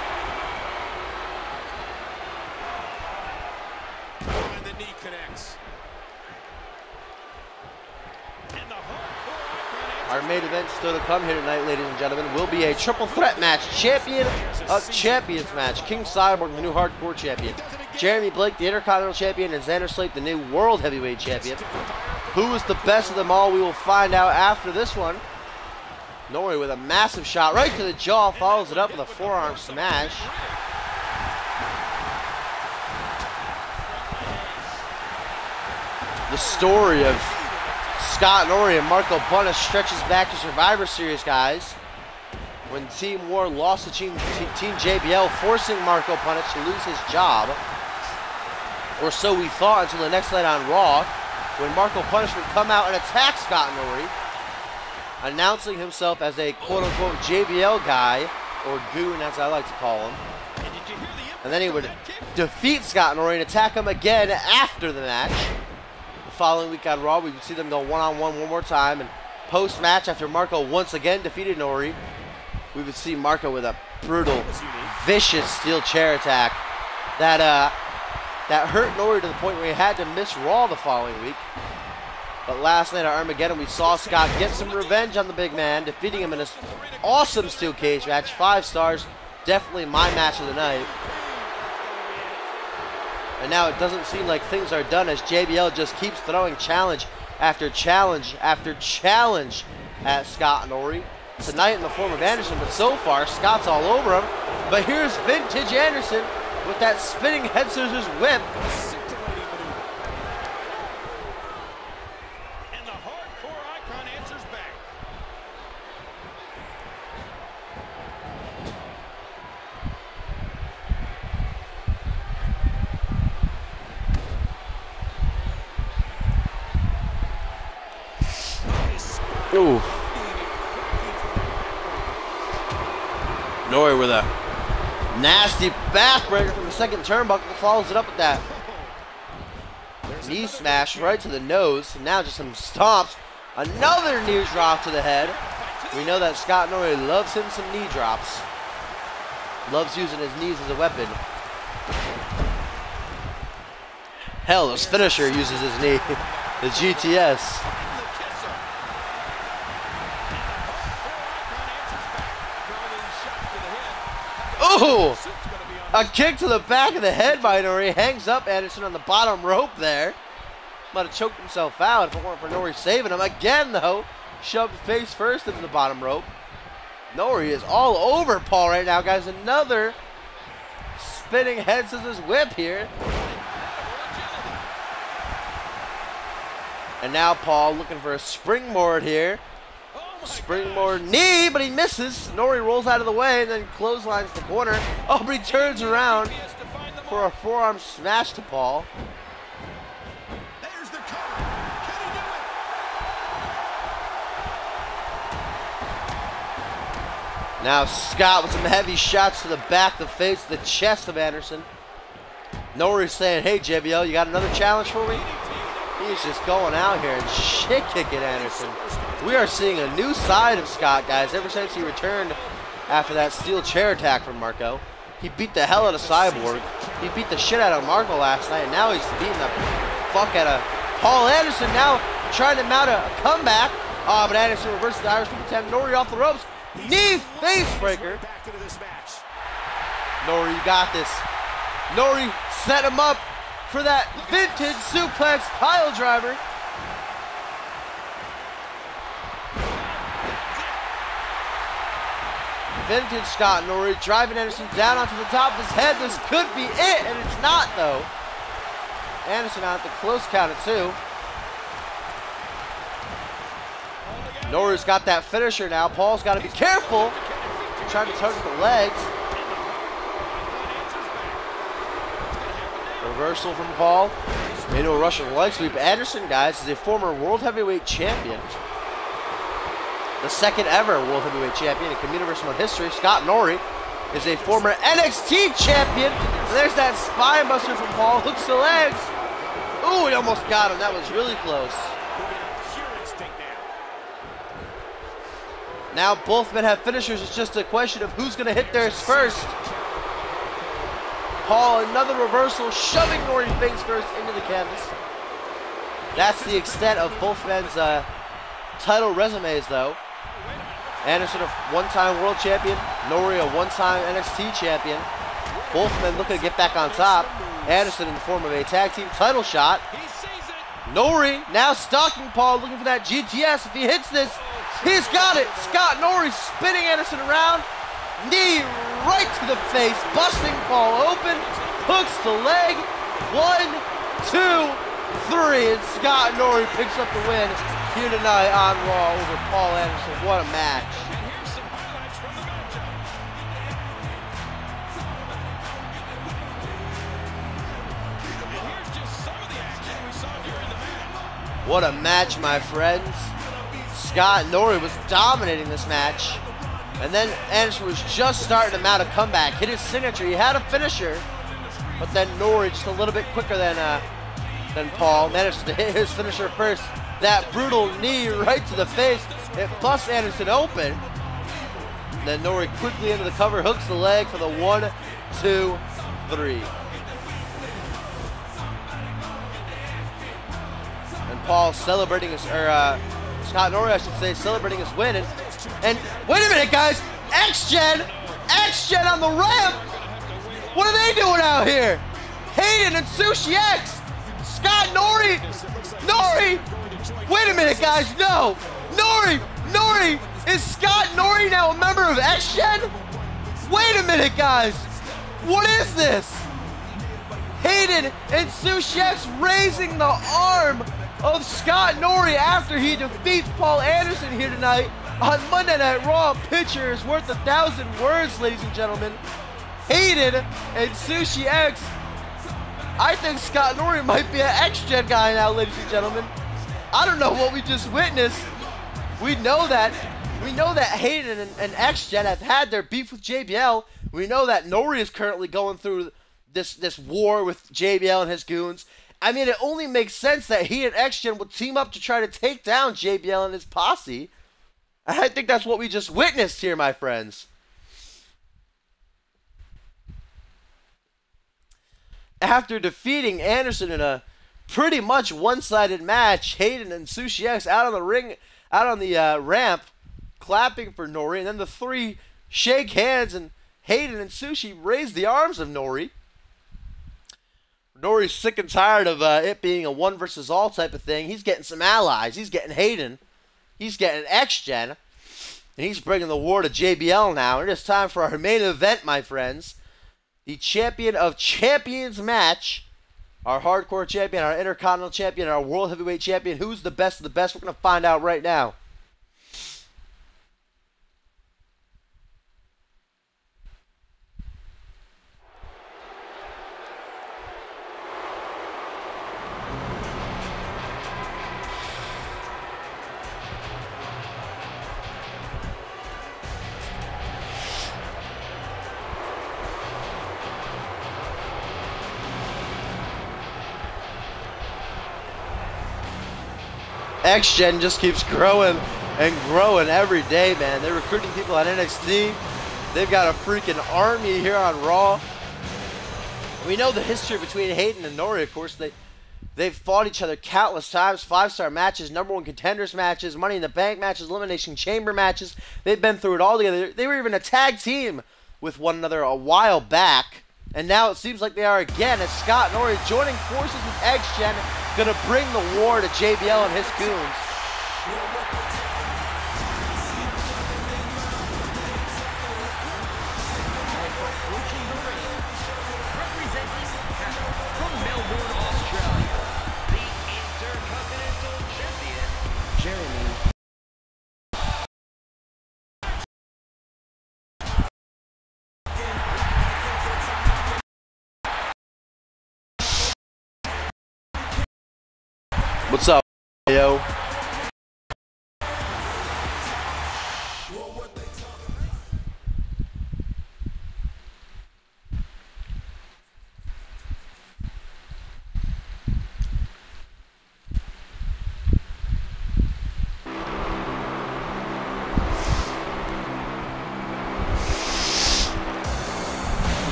And the knee connects. Our main event still to come here tonight, ladies and gentlemen, will be a triple threat match. Champion of Champions match. King Cyborg, the new hardcore champion. Jeremy Blake, the Intercontinental Champion, and Xander Slate, the new World Heavyweight Champion. Who is the best of them all? We will find out after this one. Norrie with a massive shot right to the jaw, follows it up with a forearm smash. The story of Scott Norrie and Marco Punish stretches back to Survivor Series, guys, when Team War lost to Team JBL, forcing Marco Punish to lose his job. Or so we thought until the next night on Raw, when Marco Punish would come out and attack Scott Norrie, announcing himself as a quote-unquote JBL guy, or goon as I like to call him. And then he would defeat Scott Norrie and attack him again after the match. The following week on Raw, we would see them go one-on-one one more time, and post-match, after Marco once again defeated Norrie, we would see Marco with a brutal, vicious steel chair attack that hurt Norrie to the point where he had to miss Raw the following week. But last night at Armageddon, we saw Scott get some revenge on the big man, defeating him in this awesome steel cage match. 5 stars, definitely my match of the night. And now it doesn't seem like things are done as JBL just keeps throwing challenge after challenge after challenge at Scott Norrie. Tonight in the form of Anderson, but so far Scott's all over him. But here's vintage Anderson with that spinning head scissors whip. And the hardcore icon answers back. Ooh. Norrie with a nasty backbreaker from the second turnbuckle, follows it up with that knee smash right to the nose. And now just some stomps. Another knee drop to the head. We know that Scott Norrie loves him some knee drops. Loves using his knees as a weapon. Hell, his finisher uses his knee. The GTS. Ooh! A kick to the back of the head by Norrie. Hangs up Anderson on the bottom rope there. Might have choked himself out if it weren't for Norrie saving him. Again, though, shoved face first into the bottom rope. Norrie is all over Paul right now, guys. Another spinning head scissors whip here. And now Paul looking for a springboard here. Springboard knee, but he misses. Norrie rolls out of the way and then clotheslines the corner. Oh, but he turns around for a forearm smash to Paul. There's the cover. Can he do it? Now Scott with some heavy shots to the back, the face, the chest of Anderson. Norrie saying, hey JBL, you got another challenge for me? He's just going out here and shit-kicking Anderson. We are seeing a new side of Scott, guys, ever since he returned after that steel chair attack from Marco. He beat the hell out of Cyborg. He beat the shit out of Marco last night, and now he's beating the fuck out of Paul Anderson, now trying to mount a comeback. Oh, but Anderson reverses the Irish whip attempt. Norrie off the ropes. Knee face breaker. Norrie, you got this. Norrie set him up for that vintage suplex pile driver. Vintage Scott Norrie driving Anderson down onto the top of his head. This could be it, and it's not, though. Anderson out at the close count of 2. Norrie's got that finisher now. Paul's got to be careful. Trying to target the legs. Reversal from Paul. Into a Russian leg sweep. Anderson, guys, is a former World Heavyweight Champion. The second ever World Heavyweight Champion in Community Wrestling history. Scott Norrie is a former NXT Champion. And there's that spine buster from Paul. Hooks the legs. Ooh, he almost got him. That was really close. Now both men have finishers. It's just a question of who's going to hit theirs first. Paul, another reversal, shoving Norrie face first into the canvas. That's the extent of both men's title resumes, though. Anderson, a one-time world champion. Norrie, a one-time NXT champion. Both men looking to get back on top. Anderson in the form of a tag team title shot. Norrie now stalking Paul, looking for that GTS. If he hits this, he's got it. Scott Norrie spinning Anderson around. Knee right to the face, busting Paul open. Hooks the leg. 1, 2, 3. And Scott Norrie picks up the win here tonight on Raw over Paul Anderson. What a match. What a match, my friends. Scott Norrie was dominating this match. And then Anderson was just starting to mount a comeback. Hit his signature. He had a finisher. But then Norrie, just a little bit quicker than Paul, managed to hit his finisher first. That brutal knee right to the face. It busts Anderson open. And then Norrie quickly into the cover, hooks the leg for the 1, 2, 3. And Paul celebrating his, Scott Norrie, I should say, celebrating his win. And wait a minute, guys! X-Gen X-Gen on the ramp. What are they doing out here? Hayden and Sushi X. Scott Nori. Wait a minute, guys. No. Nori. Is Scott Nori now a member of X-Gen? Wait a minute, guys. What is this? Hayden and Sushi X raising the arm of Scott Nori after he defeats Paul Anderson here tonight on Monday Night Raw. Picture is worth 1,000 words, ladies and gentlemen. Hayden and Sushi X. I think Scott Nori might be an X-Gen guy now, ladies and gentlemen. I don't know what we just witnessed. We know that Hayden and X-Gen have had their beef with JBL. We know that Nori is currently going through this war with JBL and his goons. I mean, it only makes sense that he and X-Gen would team up to try to take down JBL and his posse. And I think that's what we just witnessed here, my friends. After defeating Anderson in a pretty much one-sided match, Hayden and Sushi X out on the ramp, clapping for Nori, and then the three shake hands, and Hayden and Sushi raise the arms of Nori. Nori's sick and tired of it being a one versus all type of thing. He's getting some allies. He's getting Hayden. He's getting X-Gen. And he's bringing the war to JBL now. And it is time for our main event, my friends. The Champion of Champions match. Our Hardcore Champion, our Intercontinental Champion, our World Heavyweight Champion. Who's the best of the best? We're going to find out right now. X-Gen just keeps growing and growing every day, man. They're recruiting people on NXT. They've got a freaking army here on Raw. We know the history between Hayden and Nori, of course. They've fought each other countless times. 5-star matches, #1 contenders matches, Money in the Bank matches, Elimination Chamber matches. They've been through it all together. They were even a tag team with one another a while back. And now it seems like they are again, as Scott Nori joining forces with X-Gen, going to bring the war to JBL and his goons. Representing from Melbourne, Australia, the Intercontinental Champion, Jeremy. What's up, yo?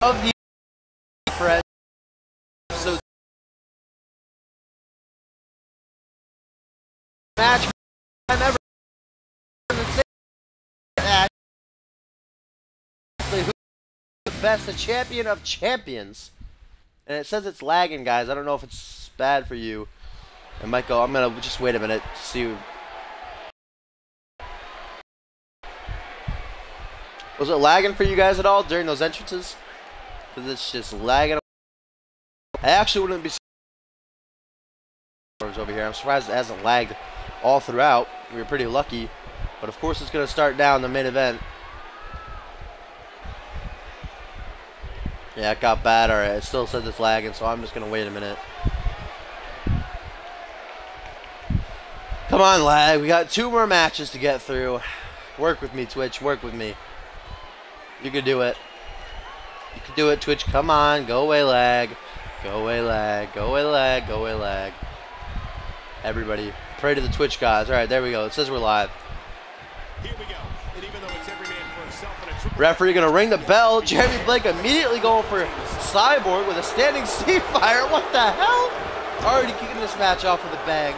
Of the friends, so match I'm ever in the same match. Who's the best, the Champion of Champions? And it says it's lagging, guys. I don't know if it's bad for you. It might go. I'm gonna just wait a minute to see. Was it lagging for you guys at all during those entrances? Because it's just lagging. I actually wouldn't be surprised over here. I'm surprised it hasn't lagged all throughout. We were pretty lucky. But of course it's going to start down the main event. Yeah, it got bad. Alright, it still says it's lagging, so I'm just going to wait a minute. Come on, lag. We got 2 more matches to get through. Work with me, Twitch. Work with me. You can do it. You can do it, Twitch. Come on. Go away, lag. Go away, lag. Go away, lag. Go away, lag. Everybody, pray to the Twitch gods. Alright, there we go. It says we're live. Here we go. And even though it's every man for himself in a triple Referee going to ring the bell. Jeremy Blake immediately going for Cyborg with a standing C-Fire. What the hell? Already kicking this match off with a bang.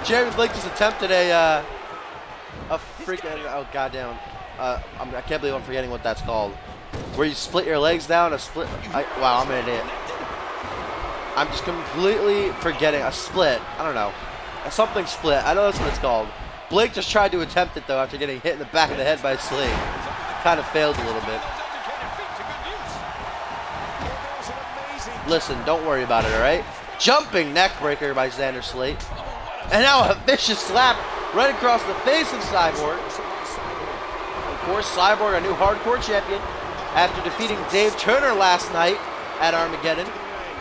Jeremy Blake just attempted a freaking, oh goddamn, I can't believe I'm forgetting what that's called. Where you split your legs down, wow, I'm an idiot. I'm just completely forgetting a split. I don't know, something split. I know that's what it's called. Blake just tried to attempt it though after getting hit in the back of the head by Slade. Kind of failed a little bit. Listen, don't worry about it, all right? Jumping neck breaker by Xander Slate. And now a vicious slap right across the face of Cyborg. Of course, Cyborg, a new hardcore champion, after defeating Dave Turner last night at Armageddon.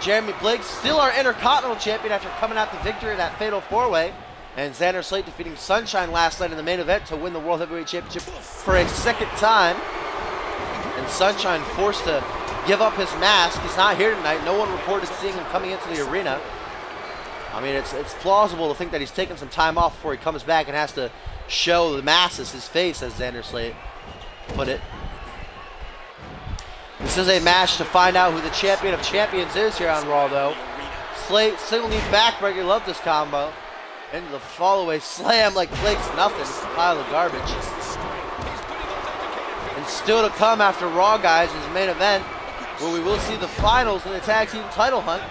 Jeremy Blake, still our Intercontinental champion after coming out the victory in that Fatal 4-Way. And Xander Slate defeating Sunshine last night in the main event to win the World Heavyweight Championship for a 2nd time. And Sunshine forced to give up his mask. He's not here tonight. No one reported seeing him coming into the arena. I mean, it's plausible to think that he's taking some time off before he comes back and has to show the masses his face, as Xander Slate put it. This is a match to find out who the champion of champions is here on Raw, though. Slate, single knee backbreaker, love this combo. Into the fallaway slam like Blake's nothing. Pile of garbage. And still to come after Raw, guys, is main event, where we will see the finals in the tag team title hunt.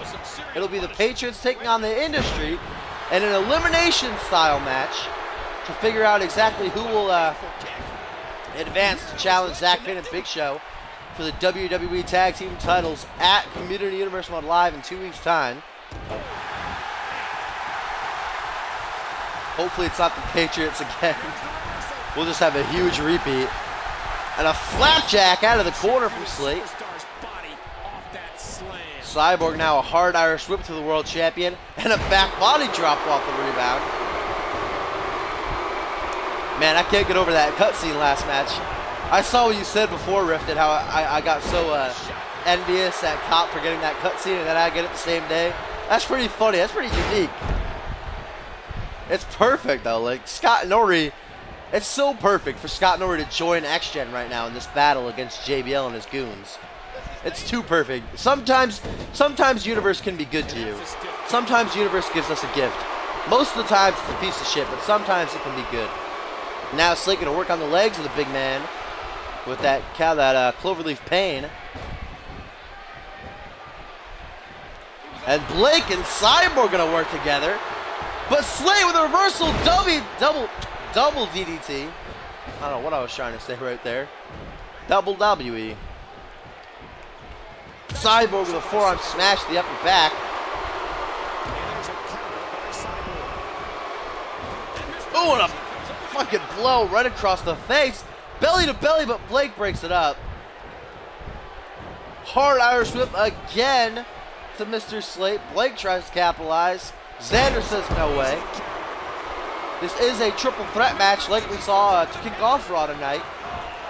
It'll be the Patriots taking on the Industry in an elimination style match to figure out exactly who will advance to challenge Zach Finn and Big Show for the WWE tag team titles at Community Universe Mode Live in 2 weeks' time. Hopefully it's not the Patriots again. We'll just have a huge repeat. And a flapjack out of the corner from Slate. Cyborg now a hard Irish whip to the world champion. And a back body drop off the rebound. Man, I can't get over that cutscene last match. I saw what you said before, Rifted, how I got so envious at Cop for getting that cutscene and then I get it the same day. That's pretty funny. That's pretty unique. It's perfect, though. Like, Scott Norrie, it's so perfect for Scott Norrie to join X-Gen right now in this battle against JBL and his goons. It's too perfect. Sometimes Universe can be good to you. Sometimes Universe gives us a gift. Most of the time, it's a piece of shit, but sometimes it can be good. Now, Slate going to work on the legs of the big man with that cloverleaf pain. And Blake and Cyborg going to work together. But Slate with a reversal double DDT. I don't know what I was trying to say right there. Double WE. Cyborg with a forearm smash to the upper back. Oh, and a fucking blow right across the face. Belly to belly, but Blake breaks it up. Hard Irish whip again to Mr. Slate. Blake tries to capitalize. Xander says no way. This is a triple threat match like we saw to kick off Raw tonight.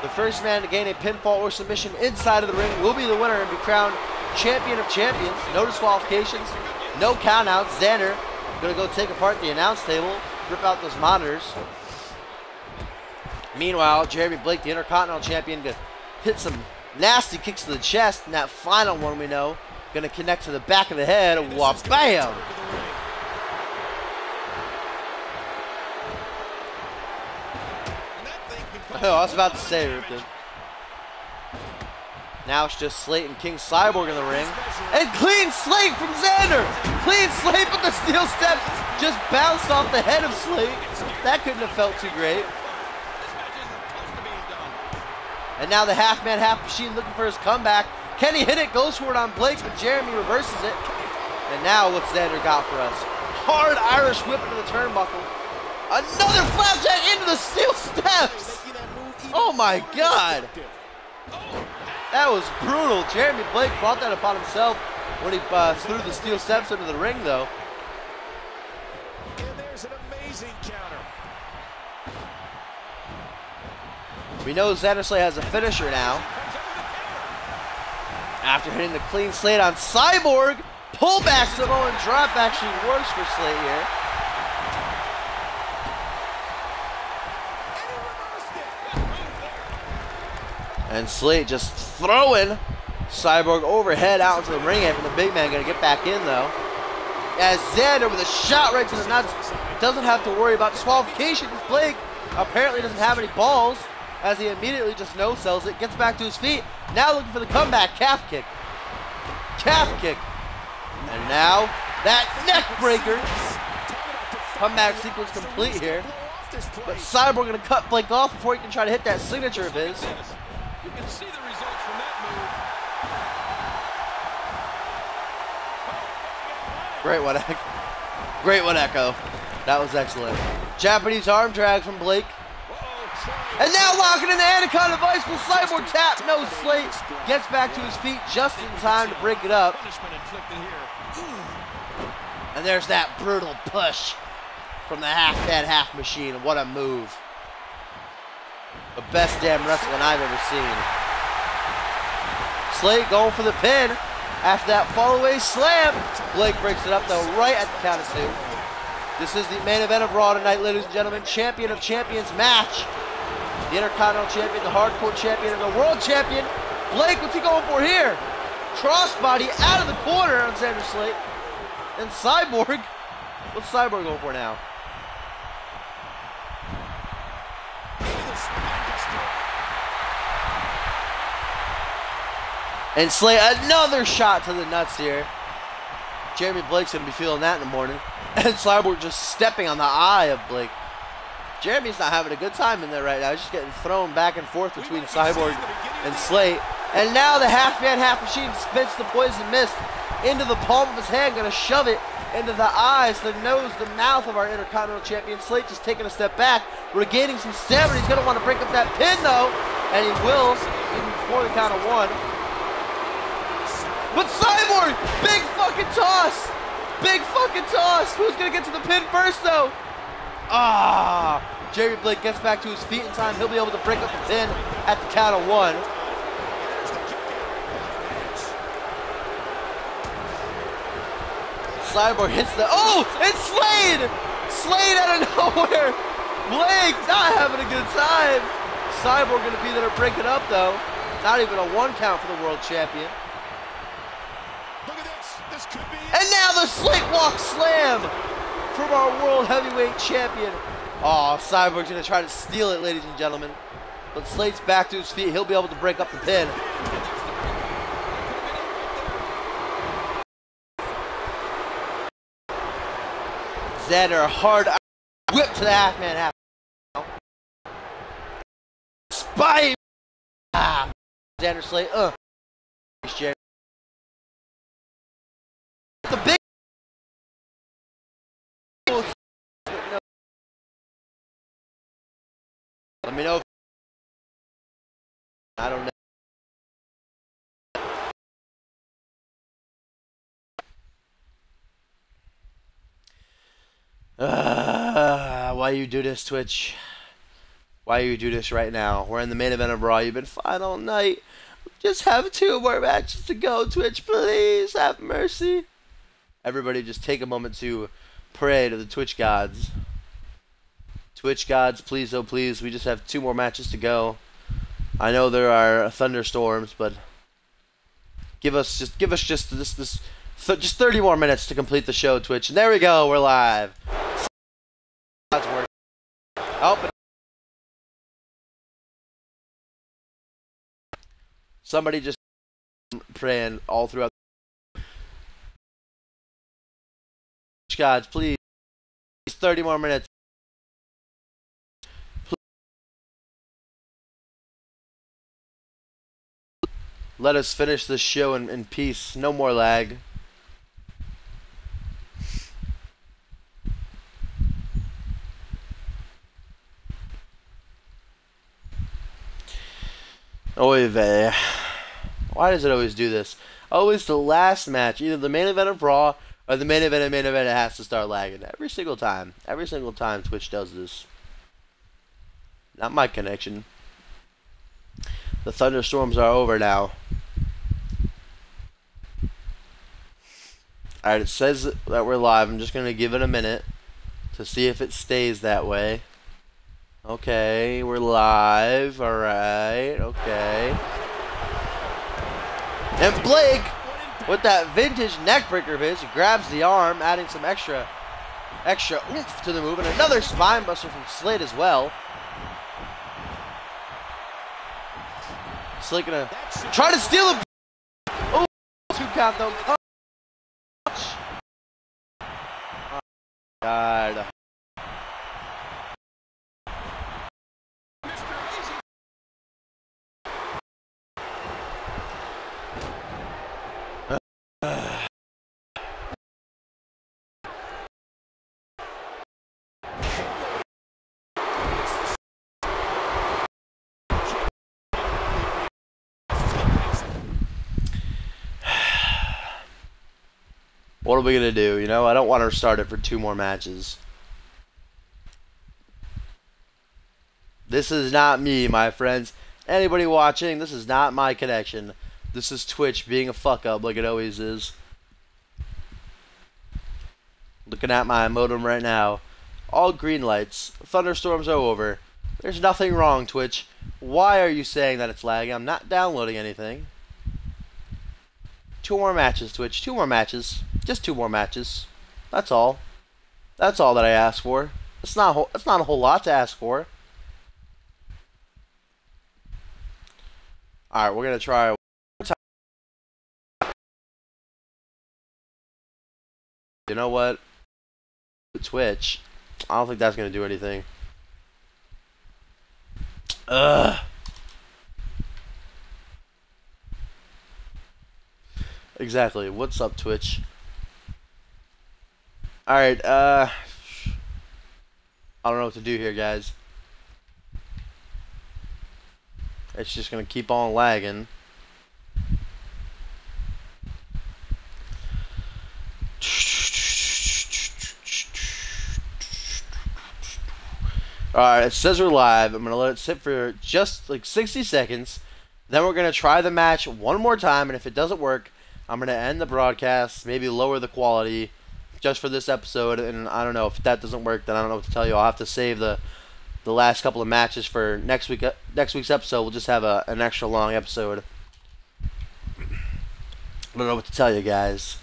The first man to gain a pinfall or submission inside of the ring will be the winner and be crowned champion of champions. No disqualifications, no countouts. Xander gonna go take apart the announce table, rip out those monitors. Meanwhile, Jeremy Blake, the Intercontinental Champion, gonna hit some nasty kicks to the chest, and that final one we know gonna connect to the back of the head. Wha-bam! Oh, I was about to say, Ripton. Now it's just Slate and King Cyborg in the ring. And clean Slate from Xander! Clean Slate, but the steel steps just bounced off the head of Slate. That couldn't have felt too great. And now the half-man, half-machine looking for his comeback. Can he hit it? Goes for it on Blake, but Jeremy reverses it. And now what's Xander got for us? Hard Irish whip into the turnbuckle. Another flapjack into the steel steps! Oh my God! That was brutal. Jeremy Blake brought that upon himself when he threw the steel steps into the ring, though. And there's an amazing counter. We know Xander Slate has a finisher now. After hitting the clean slate on Cyborg, pullback Samoan drop actually works for Slate here. And Slate just throwing Cyborg overhead out into the ring apron. The big man gonna get back in though. As Xander with a shot right to the nuts doesn't have to worry about disqualification. Blake apparently doesn't have any balls as he immediately just no-sells it, gets back to his feet. Now looking for the comeback calf kick. Calf kick. And now that neck breaker. Comeback sequence complete here. But Cyborg gonna cut Blake off before he can try to hit that signature of his. You can see the results from that move. Great one, Echo. Great one, Echo. That was excellent. Japanese arm drag from Blake. And now locking in the Anaconda Vice with Cyborg tap. No, Slate gets back to his feet just in time to break it up. And there's that brutal push from the half-head, half-machine. What a move. The best damn wrestling I've ever seen. Slate going for the pin. After that fall-away slam, Blake breaks it up, though, right at the count of 2. This is the main event of Raw tonight, ladies and gentlemen. Champion of Champions match. The Intercontinental Champion, the Hardcore Champion, and the World Champion. Blake, what's he going for here? Crossbody out of the corner on Xander Slate. And Cyborg, what's Cyborg going for now? And Slate, another shot to the nuts here. Jeremy Blake's going to be feeling that in the morning. And Cyborg just stepping on the eye of Blake. Jeremy's not having a good time in there right now. He's just getting thrown back and forth between Cyborg and Slate. And now the half-man, half-machine spits the poison mist into the palm of his hand. Going to shove it into the eyes, the nose, the mouth of our Intercontinental Champion. Slate just taking a step back, regaining some stamina. He's going to want to break up that pin, though. And he will, even before the count of 1. But Cyborg, big fucking toss. Big fucking toss. Who's going to get to the pin first, though? Ah, Jerry Blake gets back to his feet in time. He'll be able to break up the pin at the count of 1. Cyborg hits the, oh, it's Slade! Slade out of nowhere. Blake not having a good time. Cyborg going to be there to break it up, though. Not even a 1 count for the World Champion. Look at this. This could be it. And now the Slate Walk Slam from our World Heavyweight Champion. Oh, Cyborg's going to try to steal it, ladies and gentlemen. But Slate's back to his feet. He'll be able to break up the pin. Xander, hard whip to the half-man, half. Spike! Ah, Xander Slate, The big. Let me know if I don't know. Why you do this, Twitch? Why you do this right now? We're in the main event of Raw. You've been fine all night. We just have 2 more matches to go. Twitch, please have mercy. Everybody just take a moment to pray to the Twitch gods. Twitch gods, please, oh please. We just have 2 more matches to go. I know there are thunderstorms, but give us just just 30 more minutes to complete the show, Twitch. And there we go, we're live. Oh, somebody just praying all throughout. Gods, please, 30 more minutes. Please. Let us finish this show in peace. No more lag. Oy vey. Why does it always do this? Always the last match, either the main event of Raw or the main event, it has to start lagging. Every single time. Every single time Twitch does this. Not my connection. The thunderstorms are over now. Alright, it says that we're live. I'm just going to give it a minute to see if it stays that way. Okay, we're live. Alright, okay. And Blake, with that vintage neckbreaker of his, he grabs the arm, adding some extra oomph to the move. And another spine buster from Slade as well. Slade gonna try to steal him. Oh, 2 count though. Oh, God. What are we going to do? You know, I don't want to start it for 2 more matches. This is not me, my friends. Anybody watching, this is not my connection. This is Twitch being a fuck up like it always is. Looking at my modem right now. All green lights. Thunderstorms are over. There's nothing wrong, Twitch. Why are you saying that it's lagging? I'm not downloading anything. 2 more matches, Twitch. 2 more matches. Just 2 more matches. That's all. That's all that I ask for. It's not a whole lot to ask for. Alright, we're going to try one more time. You know what? Twitch. I don't think that's going to do anything. Ugh. Exactly. What's up, Twitch? Alright, I don't know what to do here, guys. It's just gonna keep on lagging. Alright, it says we're live. I'm gonna let it sit for just like 60 seconds. Then we're gonna try the match one more time, and if it doesn't work, I'm gonna end the broadcast, maybe lower the quality just for this episode, and I don't know, if that doesn't work, then I don't know what to tell you. I'll have to save the last couple of matches for next week's episode. We'll just have an extra long episode. I don't know what to tell you guys,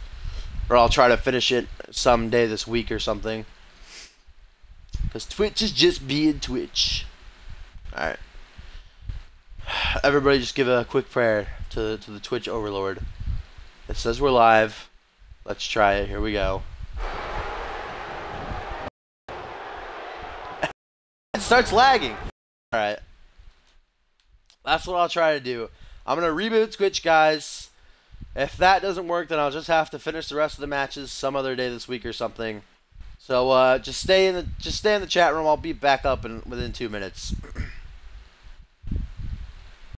or I'll try to finish it someday this week or something, because Twitch is just being Twitch. Alright, everybody just give a quick prayer to the Twitch overlord. It says we're live. Let's try it. Here we go. It starts lagging. Alright. That's what I'll try to do. I'm going to reboot Twitch, guys. If that doesn't work, then I'll just have to finish the rest of the matches some other day this week or something. So just stay in the chat room. I'll be back up within 2 minutes.